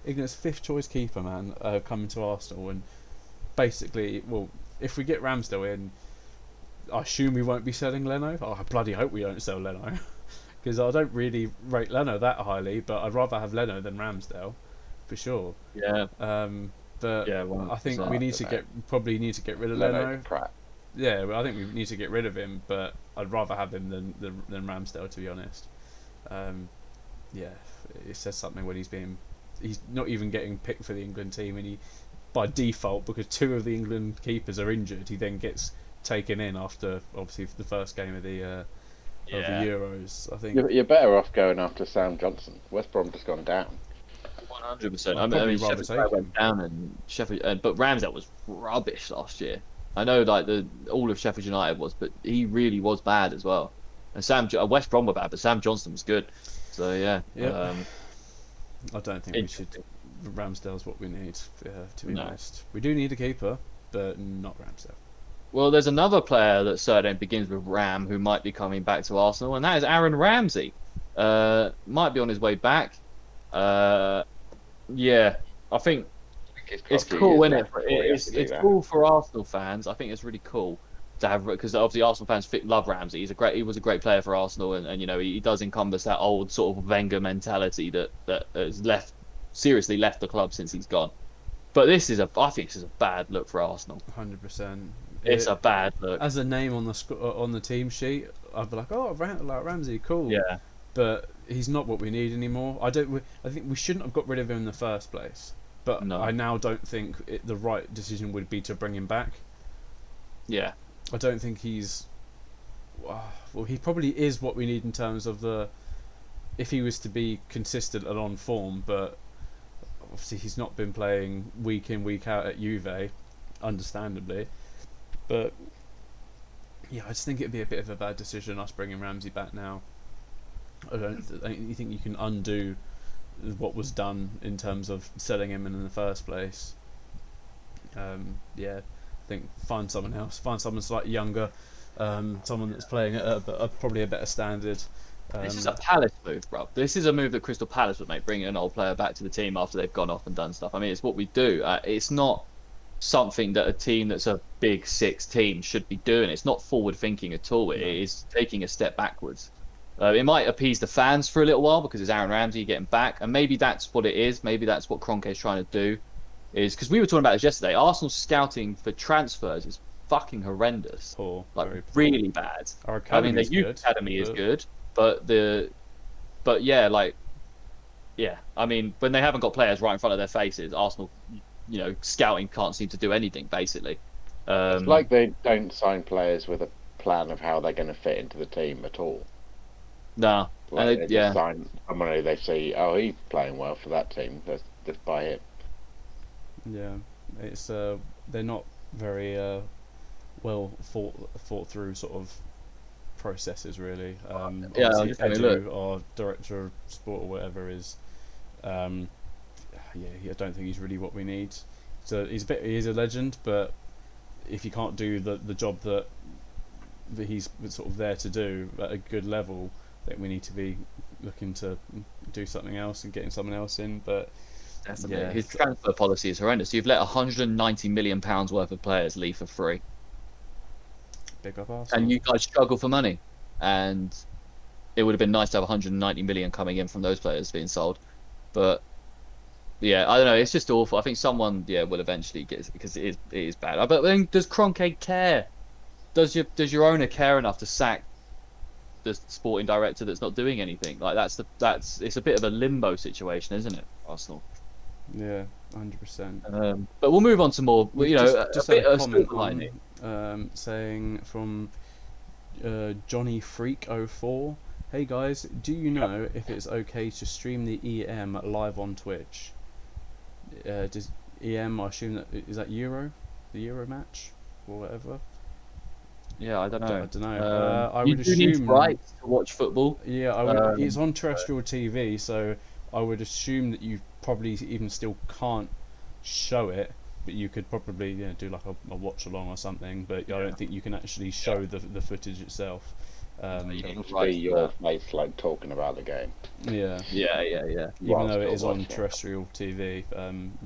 England's fifth choice keeper, man, coming to Arsenal, and basically, well, if we get Ramsdale in, I assume we won't be selling Leno. I bloody hope we don't sell Leno, because I don't really rate Leno that highly, but I'd rather have Leno than Ramsdale, for sure. Yeah. But I think we need to probably need to get rid of Leno. Yeah, I think we need to get rid of him, but I'd rather have him than Ramsdale, to be honest. Yeah, it says something when he's not even getting picked for the England team, and he, by default, because two of the England keepers are injured, he then gets taken in after obviously the first game of the Euros. I think you're better off going after Sam Johnson. West Brom just gone down. 100%. I mean, Sheffield went down, and but Ramsdale was rubbish last year. I know, like all of Sheffield United was, but he really was bad as well. And West Brom were bad, but Sam Johnson was good. So yeah. I don't think we should. Ramsdale's what we need, to be honest. We do need a keeper, but not Ramsdale. Well, there's another player that surname begins with Ram who might be coming back to Arsenal, and that is Aaron Ramsey. Might be on his way back. Uh, yeah, I think He's got it's a few cool, years isn't it? left before he has to do It's that. cool for Arsenal fans. I think it's really cool to have because obviously Arsenal fans love Ramsey. He was a great player for Arsenal, and you know he does encompass that old sort of Wenger mentality that has seriously left the club since he's gone. But I think this is a bad look for Arsenal. 100%. It's a bad look. As a name on the team sheet, I'd be like, oh, like Ramsey, cool. Yeah, But he's not what we need anymore. I think we shouldn't have got rid of him in the first place. But no, I now don't think the right decision would be to bring him back. yeah, I don't think he's. Well, he probably is what we need in terms of if he was to be consistent and on form, but obviously he's not been playing week in week out at Juve, understandably. But yeah, I just think it'd be a bit of a bad decision us bringing Ramsey back now. I don't think you can undo what was done in terms of selling him in the first place. Yeah, I think find someone else, find someone slightly younger, someone that's playing at probably a better standard. this is a Palace move, bro. This is a move that Crystal Palace would make, bringing an old player back to the team after they've gone off and done stuff. I mean, it's what we do. It's not something that a team that's a big six team should be doing. It's not forward thinking at all. It is taking a step backwards. It might appease the fans for a little while because it's Aaron Ramsey getting back, and maybe that's what it is. Maybe that's what Kroenke is trying to do. Is because we were talking about this yesterday. Arsenal's scouting for transfers is fucking horrendous, Poor, like very poor. really bad. Our I mean, academy their is youth good, academy is good, but yeah, like yeah. I mean, when they haven't got players right in front of their faces, Arsenal, you know, scouting can't seem to do anything basically. It's like they don't sign players with a plan of how they're going to fit into the team at all. No, Like and they just yeah, sign someone who they see, oh, he's playing well for that team. Let's just buy him. Yeah, it's they're not very well thought through sort of processes really. yeah. I'm Obviously just having a look. Edu, our director of sport or whatever, is I don't think he's really what we need. So he's a legend, but if you can't do the job that he's sort of there to do at a good level, I think we need to be looking to do something else and getting someone else in. But Definitely. yeah, His transfer policy is horrendous. You've let £190 million worth of players leave for free, big up Arsenal. and you guys struggle for money. And it would have been nice to have 190 million coming in from those players being sold, but yeah, I don't know. It's just awful. I think someone, yeah, will eventually get it because it is bad. But then, does Kroenke care? Does your owner care enough to sack the sporting director that's not doing anything? Like it's a bit of a limbo situation, isn't it, Arsenal? Yeah, 100%. But we'll move on to more. You know, just a bit had a of comment silver lining. saying from Johnny Freak 04. Hey guys, do you know if it's okay to stream the EM live on Twitch? Does EM? I assume is that Euro, the Euro match or whatever. Yeah, I don't know. I don't know. I you would do need assume rights to watch football. Yeah, I would, it's on terrestrial TV, so I would assume that you probably even still can't show it, but you could probably do like a watch along or something. But I don't think you can actually show the footage itself. It must be your face like talking about the game. Yeah. Yeah. Even though it is on terrestrial TV,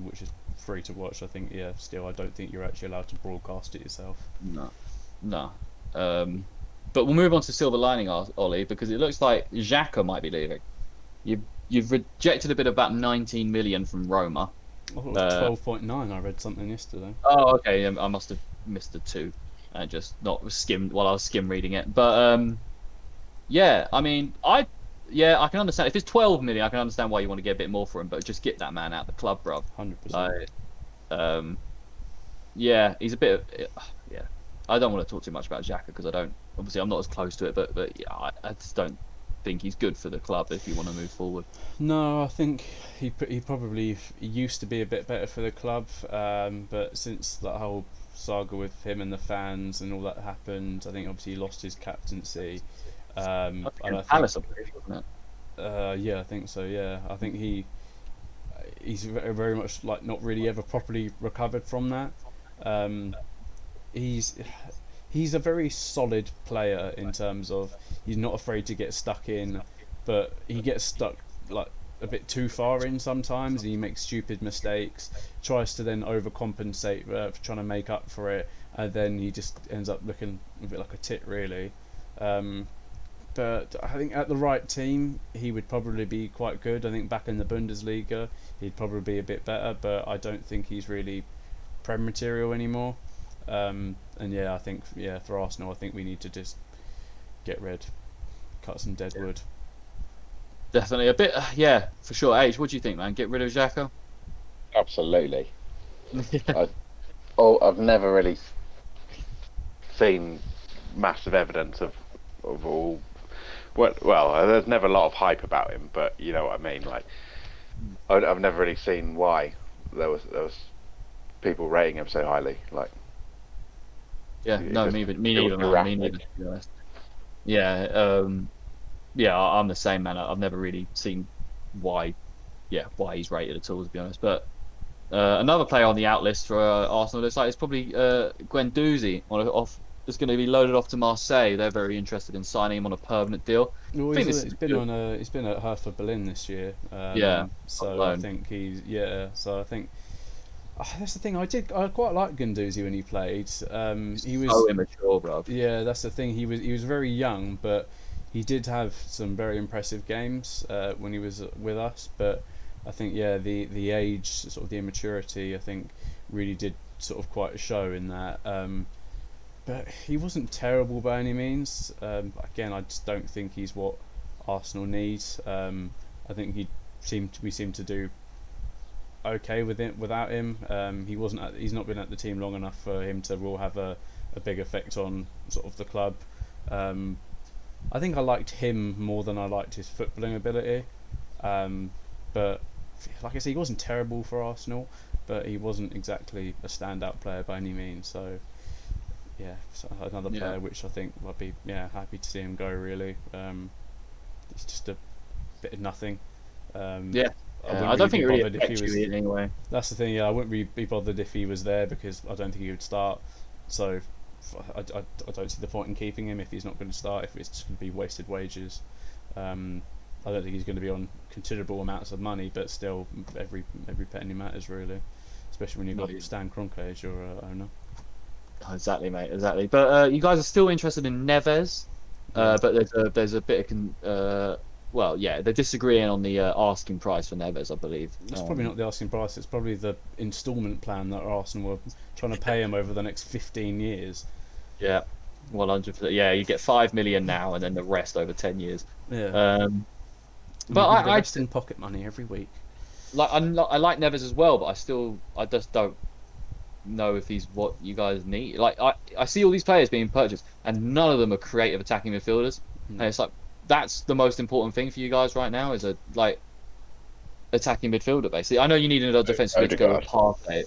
which is free to watch, I think still I don't think you're actually allowed to broadcast it yourself. No. But we'll move on to silver lining, Ollie, because it looks like Xhaka might be leaving. You've rejected a bit of about 19 million from Roma. I thought it was 12.9. I read something yesterday. Oh, okay. I must have missed the two and just not skimmed while I was skim reading it. But yeah, I mean, I can understand if it's 12 million. I can understand why you want to get a bit more for him, but just get that man out of the club, bro. 100%. Yeah, he's a bit of, yeah. I don't want to talk too much about Xhaka because obviously I'm not as close to it, but yeah, I just don't think he's good for the club if you want to move forward. No, I think he probably used to be a bit better for the club, but since that whole saga with him and the fans and all that happened, I think obviously he lost his captaincy. And I Palace, think, wasn't yeah, I think so. Yeah, I think he's very much like not really ever properly recovered from that. he's a very solid player in terms of he's not afraid to get stuck in, but he gets stuck like a bit too far in sometimes, and he makes stupid mistakes. Tries to then overcompensate for trying to make up for it, and then he just ends up looking a bit like a tit, really. Um, but I think at the right team, he would probably be quite good. I think back in the Bundesliga, he'd probably be a bit better, but I don't think he's really Prem material anymore. And yeah, I think for Arsenal, I think we need to just get rid, cut some dead wood. Definitely a bit. Yeah, for sure. H, what do you think, man? Get rid of Xhaka? Absolutely. I, I've never really seen massive evidence of all. Well, there's never a lot of hype about him, but you know what I mean. Like, I've never really seen why there was people rating him so highly. Like, Yeah, it no, just me feels neither, man. Me erratic. neither, to be honest. Yeah, yeah, I'm the same, man. I've never really seen why, yeah, why he's rated at all, to be honest. But another player on the out list for Arsenal looks like it's probably Guendouzi off. It's going to be loaded off to Marseille. They're very interested in signing him on a permanent deal. Well, I think this he's is been good. on he's been at Hertha Berlin this year. Yeah, on So I loan. think So I think that's the thing. I quite liked Gunduzi when he played. He was So immature, bro. Yeah, that's the thing. He was very young, but he did have some very impressive games when he was with us. But I think the age, sort of the immaturity, I think really did sort of quite show in that. But he wasn't terrible by any means. Again, I just don't think he's what Arsenal needs. I think we seem to do okay with it without him. He's not been at the team long enough for him to really have a big effect on sort of the club. Um, I think I liked him more than I liked his footballing ability. But like I said, he wasn't terrible for Arsenal, but he wasn't exactly a standout player by any means. So yeah, so another Yeah, player which I think I'd be happy to see him go. Really, it's just a bit of nothing. Um, yeah. I Yeah, wouldn't I really don't be think it really bothered if he affects you was. in any way. That's the thing. Yeah, I wouldn't really be bothered if he was there because I don't think he would start. So I don't see the point in keeping him if he's not going to start. If it's just going to be wasted wages. I don't think he's going to be on considerable amounts of money, but still, every penny matters really, especially when you've No, got Stan Kroenke as your owner. exactly, mate. Exactly. But you guys are still interested in Neves. Yeah. But there's a bit of well, yeah, they're disagreeing on the asking price for Neves, I believe. It's probably not the asking price. It's probably the instalment plan that Arsenal were trying to pay him over the next 15 years. Yeah, 100%. Yeah, you get 5 million now, and then the rest over 10 years. Yeah, Um, and but you get the I rest in pocket money every week. I like Neves as well, but I just don't know if he's what you guys need. Like I see all these players being purchased, and none of them are creative attacking midfielders. And No. it's like that's the most important thing for you guys right now is a like attacking midfielder. Basically, I know you need another defensive mid to go with Odegaard. Partey.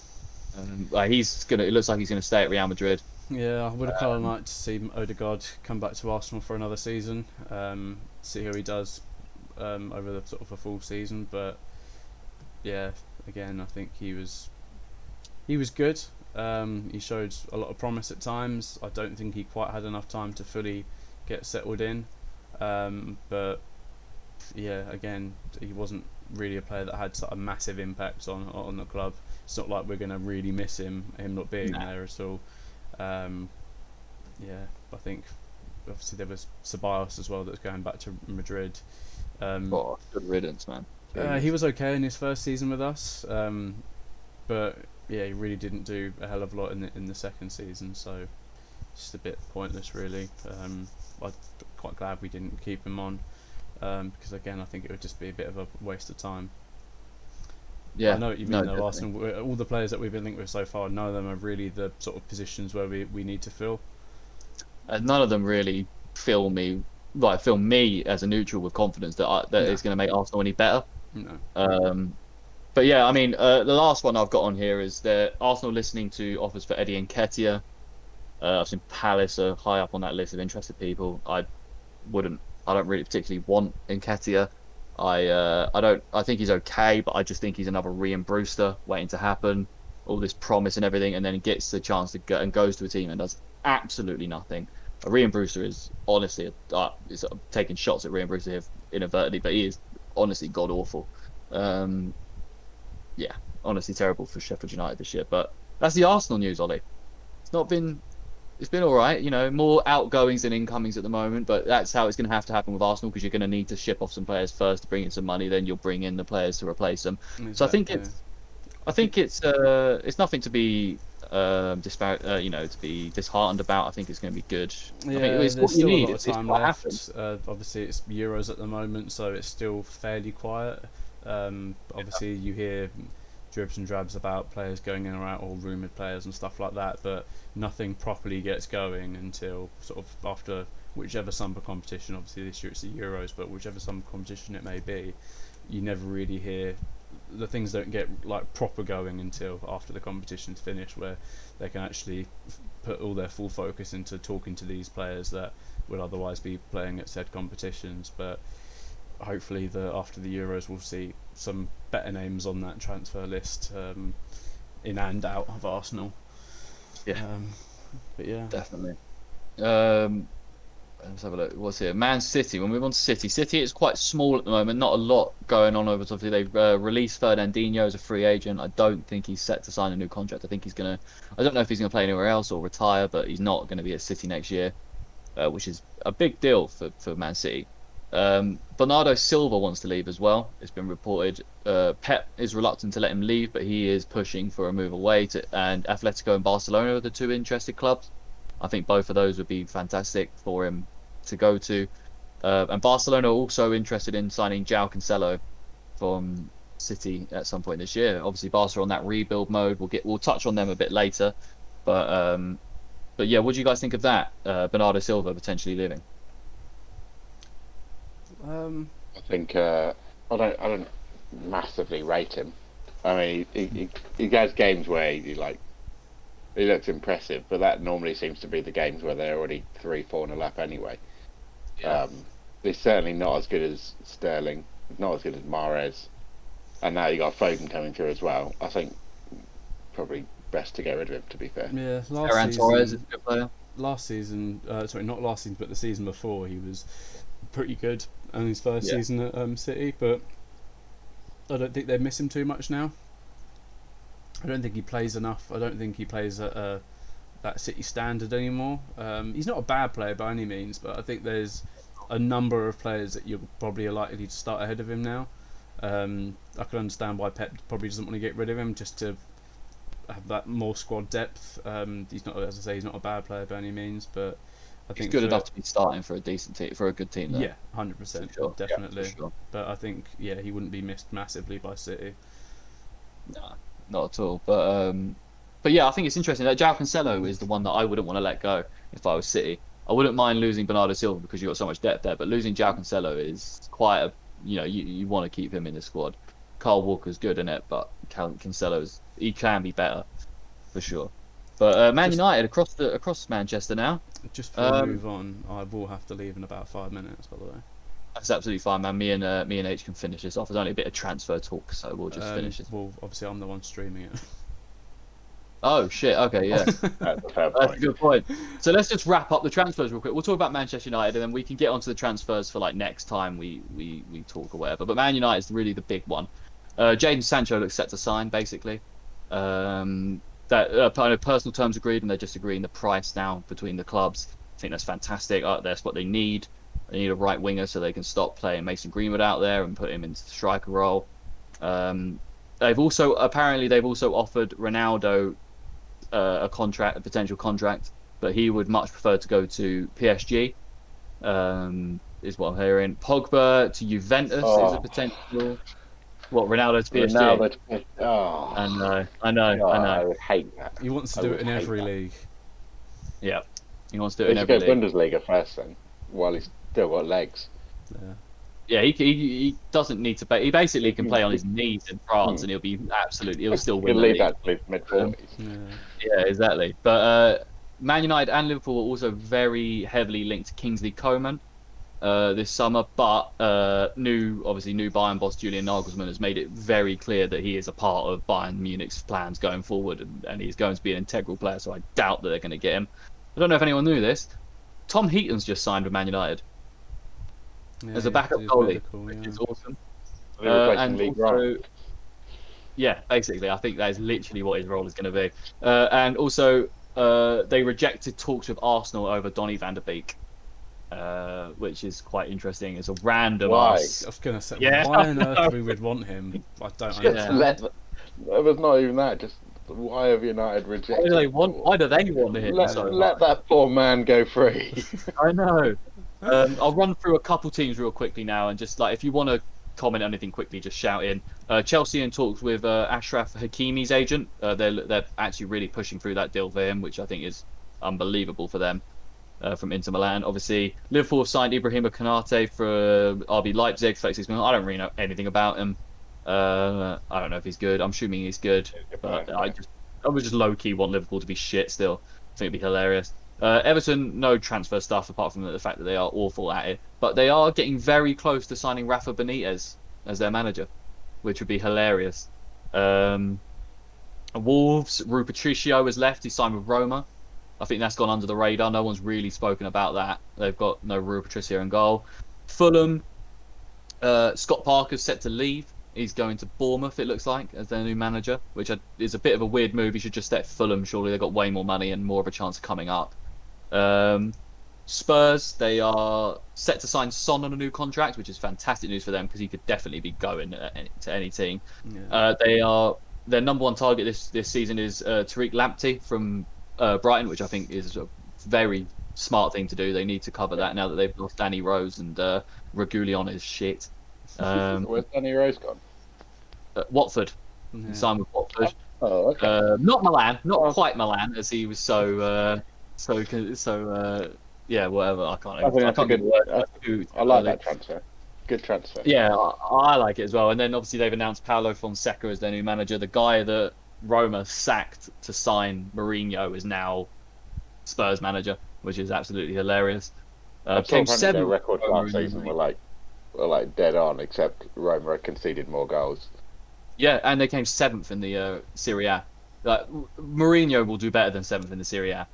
Like he's gonna. It looks like he's gonna stay at Real Madrid. Yeah, I would have kind of liked to see Odegaard come back to Arsenal for another season. See how he does over the sort of a full season, but yeah, again, I think he was good. He showed a lot of promise at times. I don't think he quite had enough time to fully get settled in. But yeah, again, he wasn't really a player that had such a massive impact on the club. It's not like we're going to really miss him not being Nah. there at all. Um, yeah, I think obviously there was Ceballos as well that's going back to Madrid. Um, Oh, good riddance, man. he was okay in his first season with us, but yeah, he really didn't do a hell of a lot in the second season. So just a bit pointless, really. I'm quite glad we didn't keep him on because again, I think it would just be a bit of a waste of time. But I Yeah, know what you no, mean, though. definitely. Arsenal, all the players that we've been linked with so far, none of them are really the sort of positions where we need to fill. And none of them really fill me as a neutral with confidence that No, it's going to make Arsenal any better. no. Um, but yeah, I mean, the last one I've got on here is that Arsenal listening to offers for Eddie Nketiah. I've seen Palace are high up on that list of interested people. I don't really particularly want Nketiah. I think he's okay, but I just think he's another Ryan Brewster waiting to happen. all this promise and everything, and then gets the chance to go and goes to a team and does absolutely nothing. Ryan Brewster is honestly is taking shots at Ryan Brewster here inadvertently, but he is honestly god awful. Yeah, honestly terrible for Sheffield United this year. But that's the Arsenal news, Ollie. It's not been. It's been all right, more outgoings than incomings at the moment, but that's how it's going to happen with Arsenal because you're going to need to ship off some players first to bring in some money, then you'll bring in the players to replace them. Exactly. So I think it's nothing to be to be disheartened about. I think it's going to be good. Yeah, I think it's there's what you still need. a lot of time what left. happens. Obviously, it's Euros at the moment, so it's still fairly quiet. Obviously, you hear dribs and drabs about players going in or out, or rumoured players and stuff like that, but nothing properly gets going until sort of after whichever summer competition. Obviously, this year it's the Euros, but whichever summer competition it may be, you never really hear. The things don't get like proper going until after the competition's finished, where they can actually put all their full focus into talking to these players that would otherwise be playing at said competitions. But hopefully, after the Euros, we'll see some better names on that transfer list, in and out of Arsenal. Yeah, but yeah, definitely. Let's have a look. What's here? Man City. We'll move on to City. City is quite small at the moment. Not a lot going on over. Obviously, they've released Fernandinho as a free agent. I don't think he's set to sign a new contract. I think he's gonna. I don't know if he's gonna play anywhere else or retire, but he's not going to be at City next year, which is a big deal for Man City. Bernardo Silva wants to leave as well. It's been reported. Pep is reluctant to let him leave, but he is pushing for a move away and Atletico and Barcelona are the two interested clubs. I think both of those would be fantastic for him to go to. And Barcelona are also interested in signing João Cancelo from City at some point this year. Obviously, Barca are on that rebuild mode. We'll touch on them a bit later, but yeah, what do you guys think of that? Bernardo Silva potentially leaving. I think I don't massively rate him. I mean, he has games where he looks impressive, but that normally seems to be the games where they're already 3-4-0 up anyway. Yeah. He's certainly not as good as Sterling, not as good as Mahrez, and now you got Foden coming through as well. I think probably best to get rid of him. To be fair. yeah. Ferran Torres is a good player. Last season, sorry, not last season, but the season before, he was pretty good in his first season at City, but I don't think they miss him too much now. I don't think he plays enough. I don't think he plays at that City standard anymore. He's not a bad player by any means, but I think there's a number of players that you're probably likely to start ahead of him now. I can understand why Pep probably doesn't want to get rid of him, just to have that more squad depth. He's not, as I say, he's not a bad player by any means, but I think He's good enough to be starting for a decent team, for a good team. Though. Yeah, 100%, Sure. definitely. Yeah, sure. But I think he wouldn't be missed massively by City. No, not at all. But yeah, I think it's interesting that João Cancelo is the one that I wouldn't want to let go if I was City. I wouldn't mind losing Bernardo Silva because you've got so much depth there, but losing João Cancelo is quite a, you want to keep him in the squad. Carl Walker's good in it, but Cancelo's, he can be better for sure. But Man United across Manchester now. Just before we move on, I will have to leave in about 5 minutes, by the way. That's absolutely fine, man. Me and H can finish this off. There's only a bit of transfer talk, so we'll just finish it. Well, obviously I'm the one streaming it. Oh shit! Okay, yeah, That's a fair that's a point. good point. So let's just wrap up the transfers real quick. We'll talk about Manchester United, and then we can get onto the transfers for like next time we talk or whatever. But Man United is really the big one. Jadon Sancho looks set to sign, basically. That kind of personal terms agreed, and they're just agreeing the price now between the clubs. I think that's fantastic. That's what they need. They need a right winger so they can stop playing Mason Greenwood out there and put him into the striker role. They've also offered Ronaldo a potential contract, but he would much prefer to go to PSG. Is what I'm hearing. Pogba to Juventus is a potential. What, Ronaldo to PSG? Ronaldo to oh, I know. I would hate that. He wants to do it in every league. Yeah, he wants to do He it in should every go league. Bundesliga first then, while he's still got legs. Yeah. Yeah, he doesn't need to play. He basically can play on his knees in France, and he'll still win He'll the leave league. that to his mid-40s. Yeah. Yeah, exactly. But Man United and Liverpool are also very heavily linked to Kingsley Coman. this summer, but new Bayern boss Julian Nagelsmann has made it very clear that he is a part of Bayern Munich's plans going forward, and he's going to be an integral player. So I doubt that they're going to get him. I don't know if anyone knew this. Tom Heaton's just signed with Man United as a backup goalie, which is awesome. Replacing Lee Grant. Yeah, basically, I think that is literally what his role is going to be. And also, they rejected talks with Arsenal over Donny van der Beek, which is quite interesting. It's a random Why? I was going to say, why on earth we would want him? I don't understand. It was not even that. Just why have United rejected? Why do they want him? Let that poor man go free. I know. I'll run through a couple teams real quickly now, and just like if you want to comment on anything quickly, just shout in. Chelsea in talks with Ashraf Hakimi's agent. They're actually really pushing through that deal for him, which I think is unbelievable for them. From Inter Milan, obviously Liverpool have signed Ibrahima Konate for RB Leipzig, 36 million. I don't really know anything about him. I don't know if he's good. I'm assuming he's good, but I would just low key want Liverpool to be shit still. I think it'd be hilarious. Everton, no transfer stuff apart from the fact that they are awful at it, but they are getting very close to signing Rafa Benitez as their manager, which would be hilarious. Wolves, Rui Patricio has left. He signed with Roma. I think that's gone under the radar. No one's really spoken about that. They've got no Rui Patricio in goal. Fulham, Scott Parker's set to leave. He's going to Bournemouth, it looks like, as their new manager, which is a bit of a weird move. He should just stay at Fulham, surely. They've got way more money and more of a chance of coming up. Spurs, they are set to sign Son on a new contract, which is fantastic news for them because he could definitely be going to any team. Yeah. Their number one target this season is Tariq Lamptey from Brighton, which I think is a very smart thing to do. They need to cover that now that they've lost Danny Rose and Regulion is shit. Where's Danny Rose gone? Watford. Yeah. Signed with Watford. Oh, okay. Not Milan, not quite Milan, as he was yeah, whatever. I can't get the word. I like that transfer. Good transfer. Yeah, I like it as well. And then obviously they've announced Paulo Fonseca as their new manager. The guy that Roma sacked to sign Mourinho is now Spurs manager, which is absolutely hilarious. Came seven. Their records last season were like dead on, except Roma had conceded more goals. Yeah, and they came seventh in the Serie A. Mourinho will do better than seventh in the Serie A.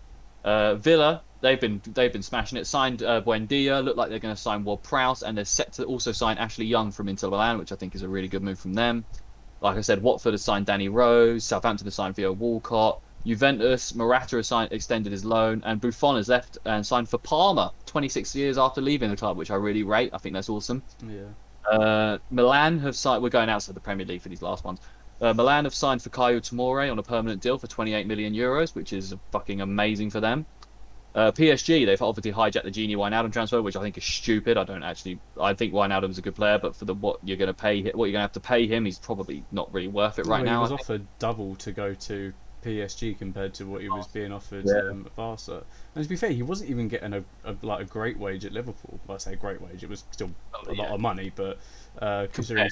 Villa, they've been smashing it. Signed Buendia. Look like they're going to sign Ward-Prowse, and they're set to also sign Ashley Young from Inter Milan, which I think is a really good move from them. Like I said, Watford has signed Danny Rose. Southampton has signed Theo Walcott. Juventus, Morata has extended his loan, and Buffon has left and signed for Parma 26 years after leaving the club, which I really rate. I think that's awesome. Yeah. Milan have signed. We're going outside the Premier League for these last ones. Milan have signed for Caio Tomori on a permanent deal for 28 million euros, which is fucking amazing for them. PSG, they've obviously hijacked the Gini Wijnaldum transfer, which I think is stupid. I think Wijnaldum's a good player, but for what you're going to have to pay him, he's probably not really worth it right now. He was offered double to go to PSG compared to what he was being offered at Barca. And to be fair, he wasn't even getting a great wage at Liverpool. Well, I say great wage; it was still a lot of money, but considering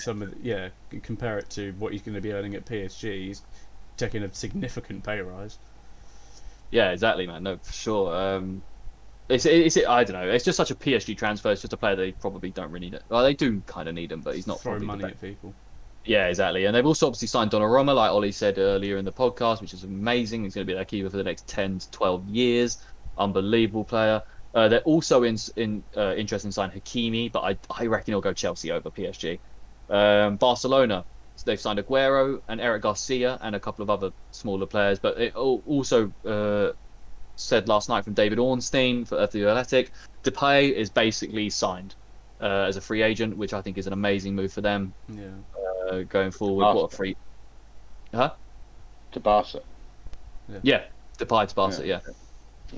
compare it to what he's going to be earning at PSG, he's taking a significant pay rise. Yeah, exactly, man. No, for sure. It's I don't know. It's just such a PSG transfer. It's just a player they probably don't really need it. Well, they do kind of need him, but he's not throwing money at people. Yeah, exactly. And they've also obviously signed Donnarumma, like Ollie said earlier in the podcast, which is amazing. He's going to be their keeper for the next 10 to 12 years. Unbelievable player. They're also interested in signing Hakimi, but I reckon he'll go Chelsea over PSG. Barcelona, they've signed Aguero and Eric Garcia and a couple of other smaller players. But it also said last night from David Ornstein for The Athletic, Depay is basically signed as a free agent, which I think is an amazing move for them. Yeah. Going forward, what a free, to Barca. Yeah, Depay to Barca, yeah.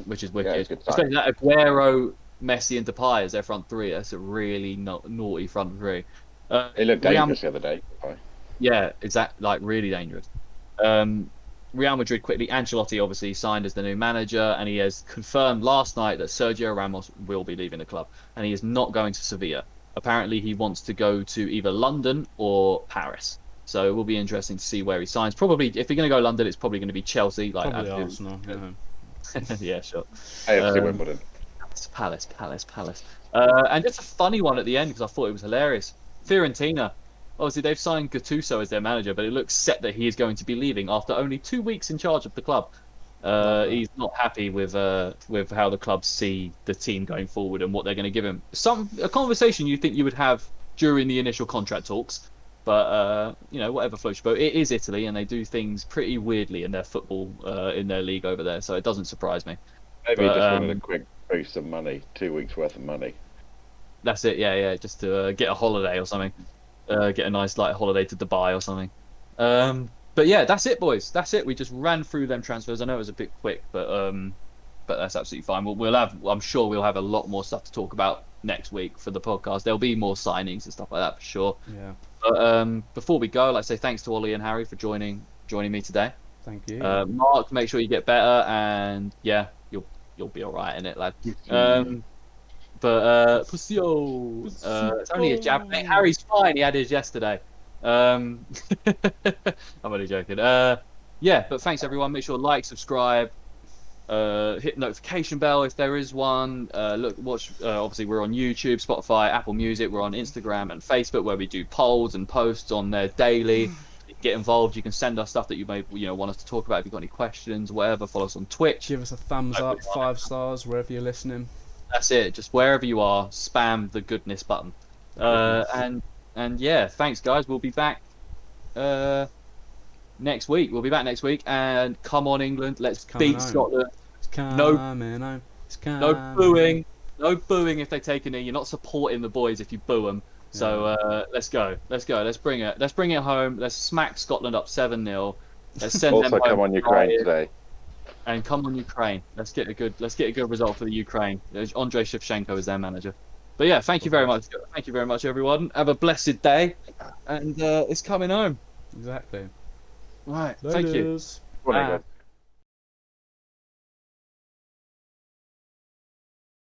Which is wicked. Especially that Aguero, Messi, and Depay as their front three. That's a really naughty front three. It looked dangerous the other day. Yeah, exactly, like really dangerous. Real Madrid quickly. Ancelotti obviously signed as the new manager, and he has confirmed last night that Sergio Ramos will be leaving the club, and he is not going to Sevilla. Apparently, he wants to go to either London or Paris. So it will be interesting to see where he signs. Probably, if you're going to go London, it's probably going to be Chelsea. Probably Arsenal. Yeah, sure. AFC Wimbledon. Palace. And just a funny one at the end because I thought it was hilarious. Fiorentina, obviously they've signed Gattuso as their manager, but it looks set that he is going to be leaving after only 2 weeks in charge of the club. Love that. He's not happy with how the club see the team going forward and what they're going to give him. A conversation you think you would have during the initial contract talks, but whatever floats your boat. It is Italy, and they do things pretty weirdly in their football, in their league over there. So it doesn't surprise me. Maybe he But, just wanted a quick boost of money, 2 weeks worth of money. That's it. Yeah, just to get a holiday or something, get a nice like holiday to Dubai or something. But yeah, that's it, boys. That's it. We just ran through them transfers. I know it was a bit quick, but that's absolutely fine. We'll have. I'm sure we'll have a lot more stuff to talk about next week for the podcast. There'll be more signings and stuff like that for sure. Yeah. But before we go, I'd like to say thanks to Ollie and Harry for joining me today. Thank you. Mark, make sure you get better, and yeah, you'll be all right in it, lad. Pussio. It's only a jab, mate. Harry's fine. He had his yesterday. I'm only joking. Yeah, but thanks everyone. Make sure to like, subscribe, hit notification bell if there is one. Watch. Obviously, we're on YouTube, Spotify, Apple Music. We're on Instagram and Facebook where we do polls and posts on there daily. Get involved. You can send us stuff that you may want us to talk about. If you've got any questions, whatever. Follow us on Twitch. Give us a thumbs up, 5 stars wherever you're listening. That's it. Just wherever you are, spam the goodness button. And yeah, thanks guys. We'll be back next week. And come on England, let's beat home. Scotland. It's coming home. It's coming No booing. No booing if they take a knee. You're not supporting the boys if you boo them. So let's go. Let's bring it home. Let's smack Scotland up 7-0. Let's send Also, them home. come on Ukraine today. And come on Ukraine. Let's get a good result for the Ukraine. Andrei Shevchenko is their manager. But yeah, thank you very much. Thank you very much, everyone. Have a blessed day, and it's coming home. Exactly. Right. Thank you. Laters. Morning, guys.